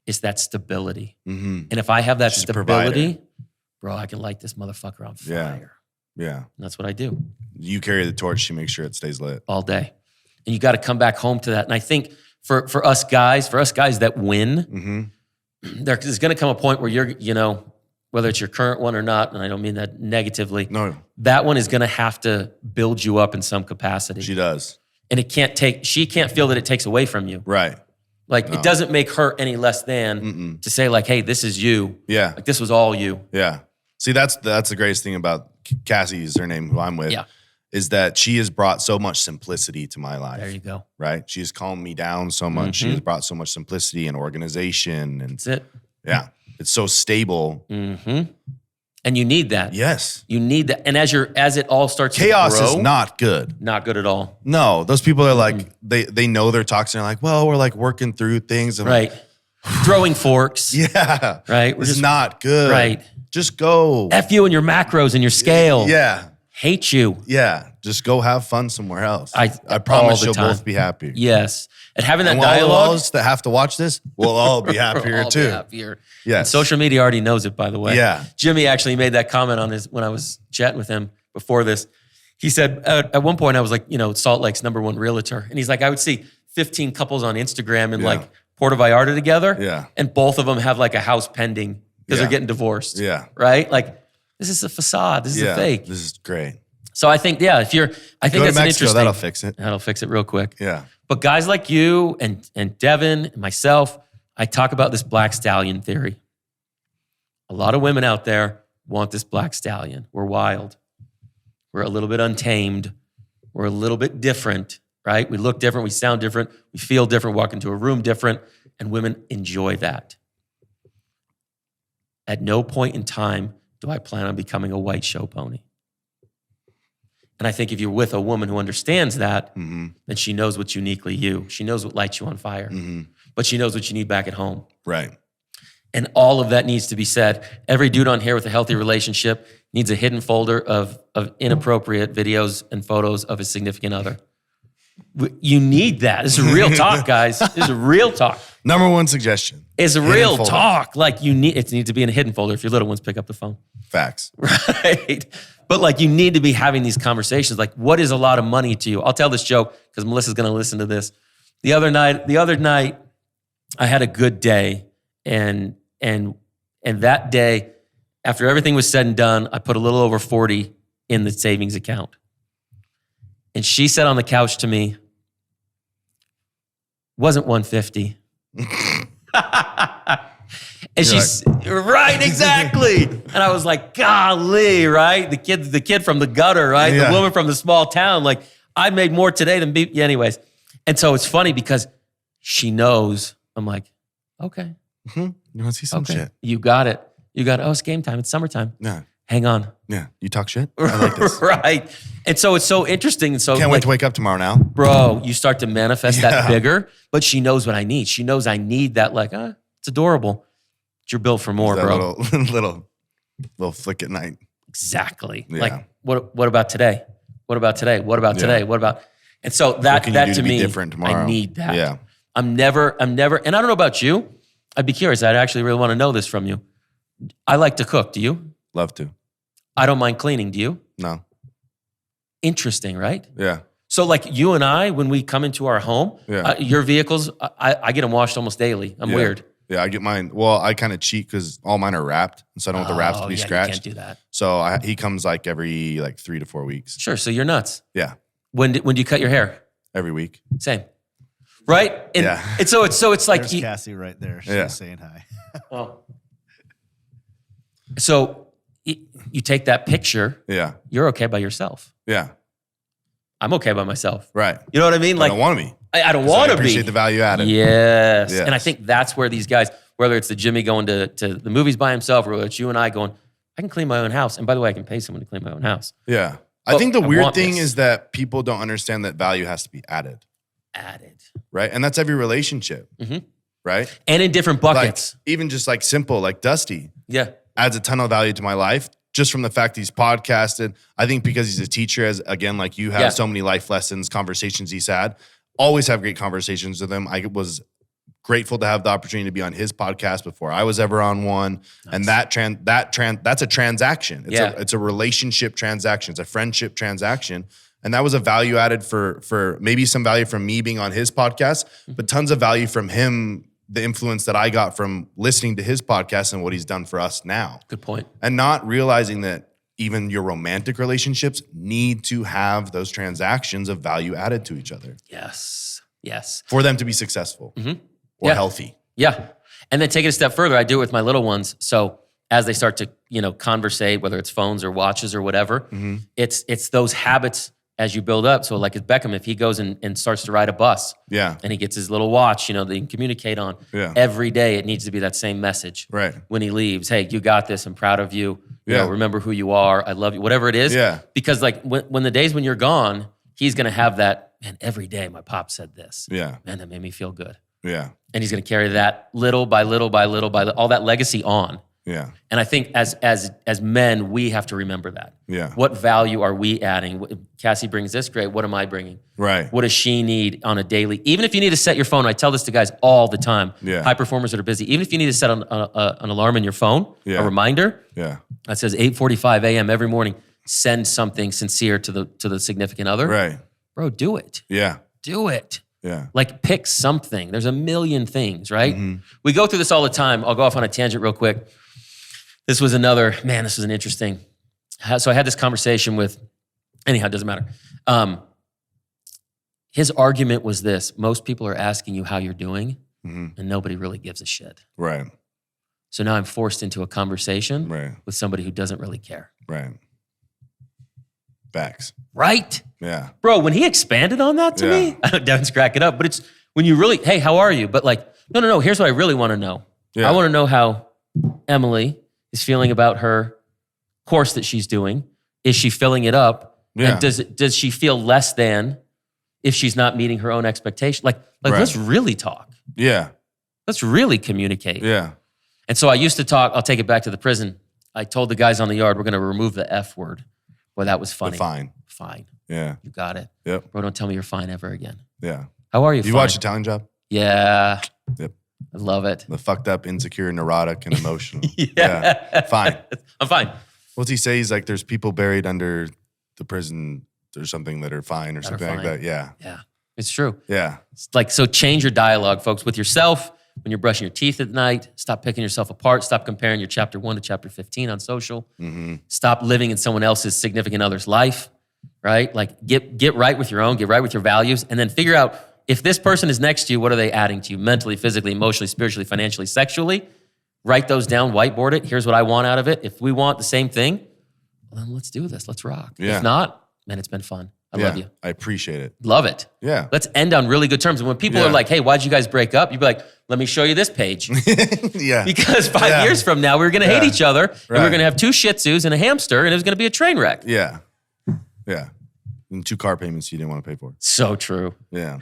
B: is that stability.
A: Mm-hmm.
B: And if I have that
A: She's
B: stability, bro, I can light this motherfucker on fire.
A: Yeah.
B: And that's what I do
A: You carry the torch. She makes sure it stays lit.
B: all day. And you got to come back home to that. And I think for us guys that win,
A: Mm-hmm.
B: there's going to come a point where you're, whether it's your current one or not, and I don't mean that negatively,
A: No,
B: that one is going to have to build you up in some capacity.
A: she does.
B: And she can't feel that it takes away from you.
A: Right.
B: Like
A: No.
B: it doesn't make her any less than
A: Mm-mm.
B: to say like, hey, this is you.
A: Yeah.
B: Like this was all you.
A: Yeah. See, that's the greatest thing about Cassie is her name, who I'm with,
B: Yeah.
A: is that she has brought so much simplicity to my life.
B: There you go.
A: Right? She has calmed me down so much. She has brought so much simplicity and organization. And
B: That's it.
A: yeah, it's so stable.
B: Mm-hmm. And you need that.
A: Yes.
B: You need that. And as it all starts
A: Chaos
B: to grow,
A: is not good.
B: not good at all.
A: No, those people are like, they know they're toxic. They're like, well, we're like working through things. And
B: Right. Throwing forks.
A: yeah.
B: Right. We're
A: It's
B: just
A: not good.
B: right.
A: Just go.
B: F you and your macros and your scale.
A: Yeah.
B: Hate you.
A: Yeah. Just go have fun somewhere else. I
B: all
A: promise
B: the
A: you'll
B: time.
A: both be happy.
B: Yes. And having that
A: And all
B: dialogue.
A: of us that have to watch this, we'll all be happier
B: We'll all
A: too.
B: be happier. And
A: Yes.
B: social media already knows it, by the way.
A: Yeah.
B: Jimmy actually made that comment on when I was chatting with him before this. He said, at one point I was like, Salt Lake's #1 realtor. And he's like, I would see 15 couples on Instagram in
A: Yeah.
B: like Puerto Vallarta together.
A: Yeah.
B: And both of them have like a house pending because
A: Yeah.
B: they're getting divorced.
A: Yeah.
B: Right? Like, this is a facade. This is a fake.
A: This is great.
B: So I think, I think
A: Go
B: that's
A: to
B: an
A: Mexico,
B: interesting.
A: that'll fix it.
B: That'll fix it real quick.
A: Yeah.
B: But guys like you and Devin and myself, I talk about this black stallion theory. A lot of women out there want this black stallion. We're wild. We're a little bit untamed. We're a little bit different, right? We look different. We sound different. We feel different. Walk into a room different. And women enjoy that. At no point in time do I plan on becoming a white show pony. And I think if you're with a woman who understands that, then she knows what's uniquely you. She knows what lights you on fire. But she knows what you need back at home.
A: Right.
B: And all of that needs to be said. Every dude on here with a healthy relationship needs a hidden folder of inappropriate videos and photos of his significant other. You need that. This is real talk, guys. This is real talk.
A: #1 suggestion.
B: It's
A: Hidden
B: real
A: folder.
B: talk. Like it needs to be in a hidden folder if your little ones pick up the phone.
A: Facts.
B: Right? But like you need to be having these conversations. Like, what is a lot of money to you? I'll tell this joke because Melissa's going to listen to this. The other night, I had a good day, and that day, after everything was said and done, I put a little over 40 in the savings account. And she said on the couch to me, wasn't 150. And she's right, exactly. And I was like, golly, right? The kid from the gutter, right?
A: Yeah.
B: The woman from the small town. Like, I made more today than yeah, anyways. And so it's funny because she knows. I'm like, okay.
A: You want to see some
B: Okay.
A: shit?
B: You got it. Oh, it's game time. It's summertime.
A: Yeah.
B: Hang on.
A: Yeah. You talk shit? I like this.
B: Right. And so it's so interesting. And so
A: Can't wait to wake up tomorrow now.
B: bro, you start to manifest that
A: Yeah.
B: bigger, but she knows what I need. She knows I need that, like, it's adorable. It's your bill for more,
A: That
B: bro.
A: little flick at night.
B: Exactly.
A: Yeah.
B: Like, what about today? What about today? What about
A: Yeah.
B: today? What about? And so
A: What
B: that
A: can you do
B: to
A: to be
B: me,
A: different tomorrow?
B: I need that.
A: Yeah.
B: I'm never, and I don't know about you. I'd be curious. I'd actually really want to know this from you. I like to cook. Do you?
A: Love to.
B: I don't mind cleaning. Do you?
A: No.
B: Interesting, right?
A: Yeah.
B: So like you and I, when we come into our home, your vehicles, I get them washed almost daily. I'm weird.
A: Yeah, I get mine. Well, I kind of cheat because all mine are wrapped, and so I don't want the wraps to be scratched.
B: You can't do that.
A: So he comes like every 3 to 4 weeks.
B: Sure. So you're nuts.
A: Yeah.
B: When do you cut your hair?
A: Every week.
B: Same. Right? And,
A: Yeah.
B: And so it's like
C: There's Cassie right there. She's saying hi.
B: Well, so you take that picture.
A: Yeah.
B: You're okay by yourself.
A: Yeah.
B: I'm okay by myself.
A: Right.
B: You know what I mean?
A: I don't want to be.
B: I don't want to be.
A: Appreciate the value added.
B: Yes.
A: Yes.
B: And I think that's where these guys, whether it's the Jimmy going to the movies by himself, or whether it's you and I going, I can clean my own house. And by the way, I can pay someone to clean my own house.
A: Yeah.
B: But
A: I think the
B: I
A: weird
B: want
A: thing
B: this.
A: is that people don't understand that value has to be added. Right. And that's every relationship.
B: Mhm.
A: Right.
B: And in different buckets.
A: Like, even just like simple, like Dusty
B: Yeah.
A: adds a ton of value to my life just from the fact he's podcasted. I think because he's a teacher, as again, like you have so many life lessons, conversations he's had. Always have great conversations with him. I was grateful to have the opportunity to be on his podcast before I was ever on one. Nice. And that's a transaction. It's a relationship transaction. It's a friendship transaction. And that was a value added for maybe some value from me being on his podcast, but tons of value from him, the influence that I got from listening to his podcast and what he's done for us now.
B: Good point.
A: And not realizing that even your romantic relationships need to have those transactions of value added to each other.
B: Yes. Yes.
A: For them to be successful or healthy.
B: Yeah. And then take it a step further. I do it with my little ones. So as they start to, conversate, whether it's phones or watches or whatever, it's those habits as you build up. So like with Beckham, if he goes and starts to ride a bus and he gets his little watch, that he can communicate on every day, it needs to be that same message.
A: Right.
B: When he leaves, hey, you got this. I'm proud of you. You know, remember who you are. I love you, whatever it is.
A: Yeah.
B: Because like when the days when you're gone, he's going to have that, man, every day my pop said this.
A: Yeah.
B: Man, that made me feel good.
A: Yeah.
B: And he's going to carry that little by little by little by all that legacy on.
A: Yeah.
B: And I think as men, we have to remember that.
A: Yeah.
B: What value are we adding? Cassie brings this, great. What am I bringing?
A: Right.
B: What does she need on a daily? Even if you need to set your phone, I tell this to guys all the time.
A: Yeah.
B: High performers that are busy. Even if you need to set an alarm in your phone, a reminder.
A: Yeah.
B: That says 8:45 a.m. every morning. Send something sincere to the significant other.
A: Right.
B: Bro, do it.
A: Yeah.
B: Do it.
A: Yeah.
B: Like pick something. There's a million things, right? We go through this all the time. I'll go off on a tangent real quick. This was an interesting. So I had this conversation with, anyhow, it doesn't matter. His argument was this: most people are asking you how you're doing, and nobody really gives a shit.
A: Right.
B: So now I'm forced into a conversation with somebody who doesn't really care.
A: Right. Facts.
B: Right?
A: Yeah.
B: Bro, when he expanded on that to me, I know Devin's cracking up, but it's when you really, hey, how are you? But like, no, here's what I really want to know.
A: Yeah.
B: I want to know how Emily is feeling about her course that she's doing. Is she filling it up?
A: Yeah.
B: And does she feel less than if she's not meeting her own expectation? Like let's really talk.
A: Yeah.
B: Let's really communicate.
A: Yeah.
B: And so I used to talk, I'll take it back to the prison. I told the guys on the yard, we're going to remove the F word. Well, that was funny. Fine.
A: Yeah.
B: You got it.
A: Yep.
B: Bro, don't tell me you're fine ever again.
A: Yeah.
B: How are you?
A: You
B: Fine.
A: watch Italian Job?
B: Yeah.
A: Yep.
B: I love it.
A: The fucked up, insecure, neurotic, and emotional.
B: Yeah.
A: Fine.
B: I'm fine.
A: What's he say? He's like, there's people buried under the prison or something that are fine or
B: That are
A: something like
B: fine.
A: that. Yeah.
B: Yeah. It's true.
A: Yeah.
B: It's like, so change your dialogue, folks, with yourself. When you're brushing your teeth at night, stop picking yourself apart. Stop comparing your chapter 1 to chapter 15 on social. Stop living in someone else's significant other's life, right? Like get right with your own, get right with your values, and then figure out if this person is next to you, what are they adding to you mentally, physically, emotionally, spiritually, financially, sexually? Write those down, whiteboard it. Here's what I want out of it. If we want the same thing, well, then let's do this. Let's rock.
A: Yeah.
B: If not, man, it's been fun. I love you.
A: I appreciate it.
B: Love it.
A: Yeah.
B: Let's end on really good terms. And when people are like, hey, why'd you guys break up? You'd be like, let me show you this page.
A: Yeah.
B: Because 5 years from now, we're going to hate each other. And we're going to have 2 Shih Tzus and a hamster, and it was going to be a train wreck.
A: Yeah. Yeah. And 2 car payments you didn't want to pay for.
B: So true.
A: Yeah.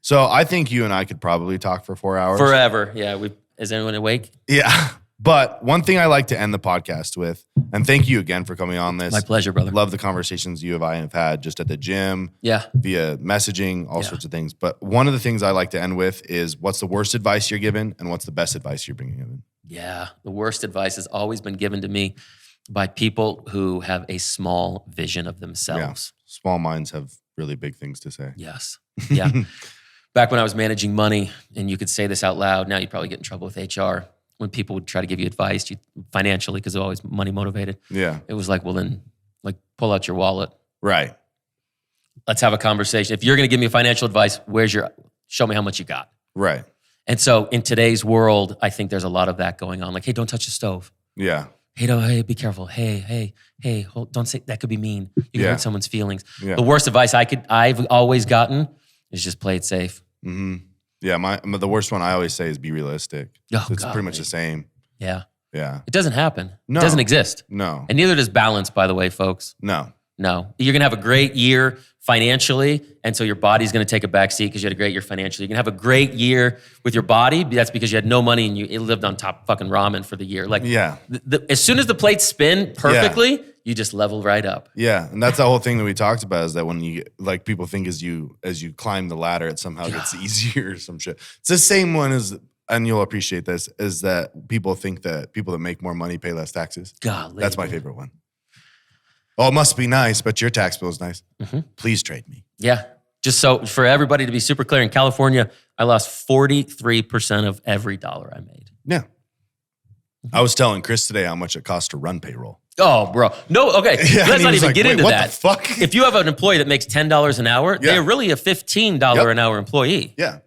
A: So I think you and I could probably talk for 4 hours.
B: Forever. Yeah. Is anyone awake?
A: Yeah. But one thing I like to end the podcast with, and thank you again for coming on this.
B: My pleasure, brother.
A: Love the conversations you and I have had just at the gym, via messaging, all sorts of things. But one of the things I like to end with is what's the worst advice you're given and what's the best advice you're being given?
B: Yeah. The worst advice has always been given to me. by people who have a small vision of themselves.
A: Yeah. Small minds have really big things to say.
B: Yes. Yeah. Back when I was managing money, and you could say this out loud, now you'd probably get in trouble with HR. When people would try to give you advice financially, because they're always money motivated.
A: Yeah.
B: It was like, well then, like pull out your wallet.
A: Right.
B: Let's have a conversation. If you're going to give me financial advice, show me how much you got.
A: Right.
B: And so in today's world, I think there's a lot of that going on. Like, hey, don't touch the stove.
A: Yeah.
B: Hey, be careful. Hey, don't say, that could be mean. You can hurt someone's feelings.
A: Yeah.
B: The worst advice I've always gotten is just play it safe.
A: Mm-hmm. Yeah, the worst one I always say is be realistic.
B: Oh,
A: It's pretty much the same.
B: Yeah.
A: Yeah.
B: It doesn't happen.
A: No.
B: It doesn't exist.
A: No.
B: And neither does balance, by the way, folks.
A: No.
B: You're going to have a great year financially, and so your body's going to take a back seat because you had a great year financially. You're going to have a great year with your body. That's because you had no money and you lived on top fucking ramen for the year. Like,
A: Yeah.
B: As soon as the plates spin perfectly, you just level right up.
A: Yeah, and that's the whole thing that we talked about, is that when you like, people think as you climb the ladder, it somehow gets easier or some shit. It's the same one as, and you'll appreciate this, is that people think that people that make more money pay less taxes.
B: Golly.
A: That's my favorite one. Oh, it must be nice, but your tax bill is nice.
B: Mm-hmm.
A: Please trade me.
B: Yeah. Just so for everybody to be super clear, in California, I lost 43% of every dollar I made.
A: Yeah. I was telling Chris today how much it costs to run payroll.
B: Oh, bro. No, okay.
A: Yeah,
B: Let's not even
A: like,
B: get into
A: what
B: that.
A: The fuck?
B: If you have an employee that makes $10 an hour, they're really a $15 an hour employee.
A: Yeah.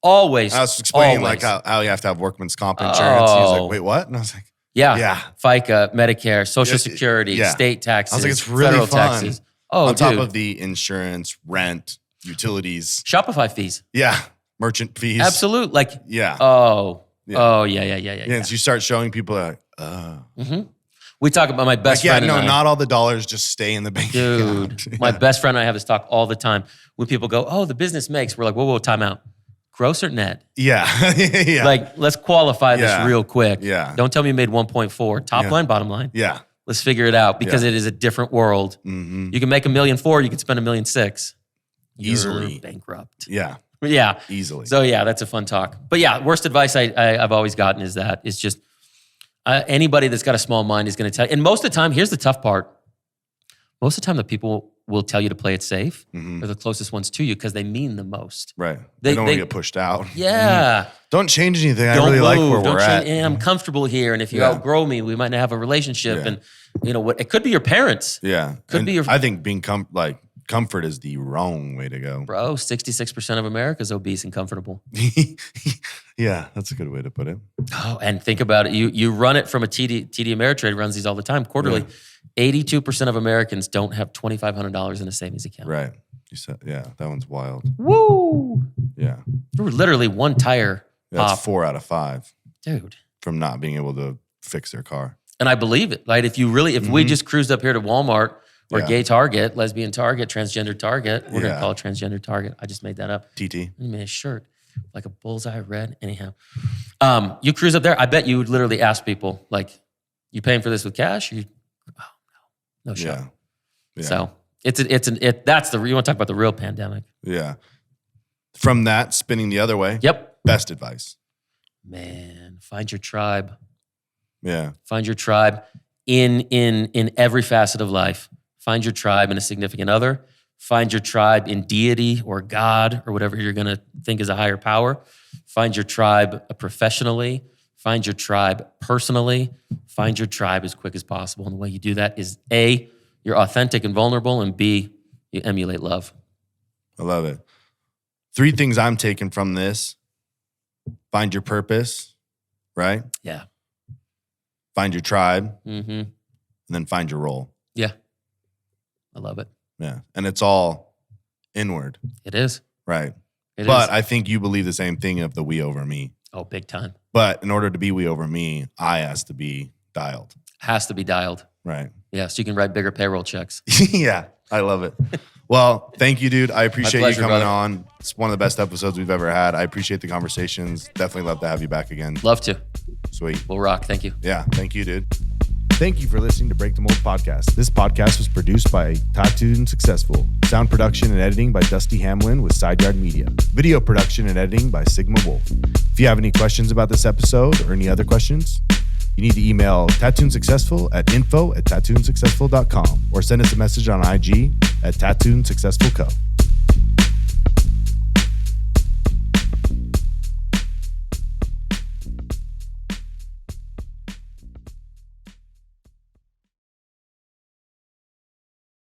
B: Always.
A: I was explaining
B: always.
A: like how you have to have workman's comp insurance. He was like, wait, what? And I was like,
B: yeah. FICA, Medicare, Social
A: Yeah,
B: Security,
A: yeah.
B: state taxes,
A: I was like, it's really
B: federal
A: fun.
B: taxes. Oh,
A: on top
B: dude.
A: of the insurance, rent, utilities.
B: Shopify fees.
A: Yeah. Merchant fees.
B: Absolute. Like,
A: Yeah.
B: yeah.
A: Yeah. And so you start showing people like,
B: We talk about my best
A: like,
B: friend and I.
A: not all the dollars just stay in the bank account.
B: Dude, my best friend and I have this talk all the time. When people go, oh, the business makes, we're like, whoa, time out. Gross or net?
A: Yeah. Yeah.
B: Like, let's qualify this real quick.
A: Yeah.
B: Don't tell me you made 1.4. Top line, bottom line.
A: Yeah.
B: Let's figure it out, because it is a different world.
A: Mm-hmm.
B: You can make $1.4 million, you can spend $1.6 million.
A: Easily.
B: You're bankrupt.
A: Yeah.
B: Yeah.
A: Easily.
B: So yeah, that's a fun talk. But yeah, worst advice I've always gotten is just anybody that's got a small mind is going to tell you. And most of the time, here's the tough part. Most of the time, the people will tell you to play it safe. They're the closest ones to you because they mean the most.
A: Right. They don't want to get pushed out.
B: Yeah.
A: Don't change anything.
B: Don't
A: I really like
B: move.
A: where
B: Don't
A: we're
B: change.
A: at.
B: And I'm comfortable here. And if you outgrow me, we might not have a relationship.
A: Yeah.
B: And you know what? It could be your parents.
A: Yeah.
B: Could be your.
A: I think being comfort is the wrong way to go.
B: Bro, 66% of America is obese and comfortable.
A: Yeah, that's a good way to put it.
B: Oh, and think about it. You run it from a TD Ameritrade runs these all the time quarterly. 82% of Americans don't have $2,500 in a savings account.
A: Right. You said, yeah, that one's wild.
B: Woo!
A: Yeah.
B: We're literally one tire
A: That's
B: pop.
A: 4 out of 5
B: Dude.
A: from not being able to fix their car.
B: And I believe it. Like if we just cruised up here to Walmart or gay Target, lesbian Target, transgender Target, we're going to call it transgender Target. I just made that up.
A: TT.
B: I made a shirt, like a bullseye red. Anyhow, you cruise up there. I bet you would literally ask people, like, you paying for this with cash? No shot.
A: Yeah.
B: So that's you want to talk about the real pandemic.
A: Yeah. From that, spinning the other way.
B: Yep.
A: Best advice.
B: Man, find your tribe.
A: Yeah.
B: Find your tribe in every facet of life. Find your tribe in a significant other. Find your tribe in deity or God or whatever you're going to think is a higher power. Find your tribe professionally. Find your tribe personally. Find your tribe as quick as possible. And the way you do that is A, you're authentic and vulnerable, and B, you emulate love.
A: I love it. 3 things I'm taking from this. Find your purpose, right?
B: Yeah.
A: Find your tribe,
B: Mm-hmm.
A: and then find your role.
B: Yeah. I love it.
A: Yeah. And it's all inward,
B: It is.
A: right?
B: It
A: But
B: is.
A: I think you believe the same thing of the we over me.
B: Oh, big time.
A: But in order to be we over me, I has to be dialed,
B: Has to be dialed.
A: right?
B: Yeah, so you can write bigger payroll checks.
A: Yeah, I love it. Well, thank you, dude. I appreciate
B: pleasure,
A: you coming
B: brother.
A: on. It's one of the best episodes we've ever had. I appreciate the conversations. Definitely love to have you back again.
B: Love to.
A: Sweet.
B: We'll rock. Thank you.
A: Yeah, thank you, dude.
C: Thank you for listening to Break the Mold Podcast. This podcast was produced by Tattooed and Successful. Sound production and editing by Dusty Hamlin with Side Yard Media. Video production and editing by Sigma Wolf. If you have any questions about this episode or any other questions,
A: you need to email tattooonsuccessful@info@tattooonsuccessful.com or send us a message on IG @tattooonsuccessfulco.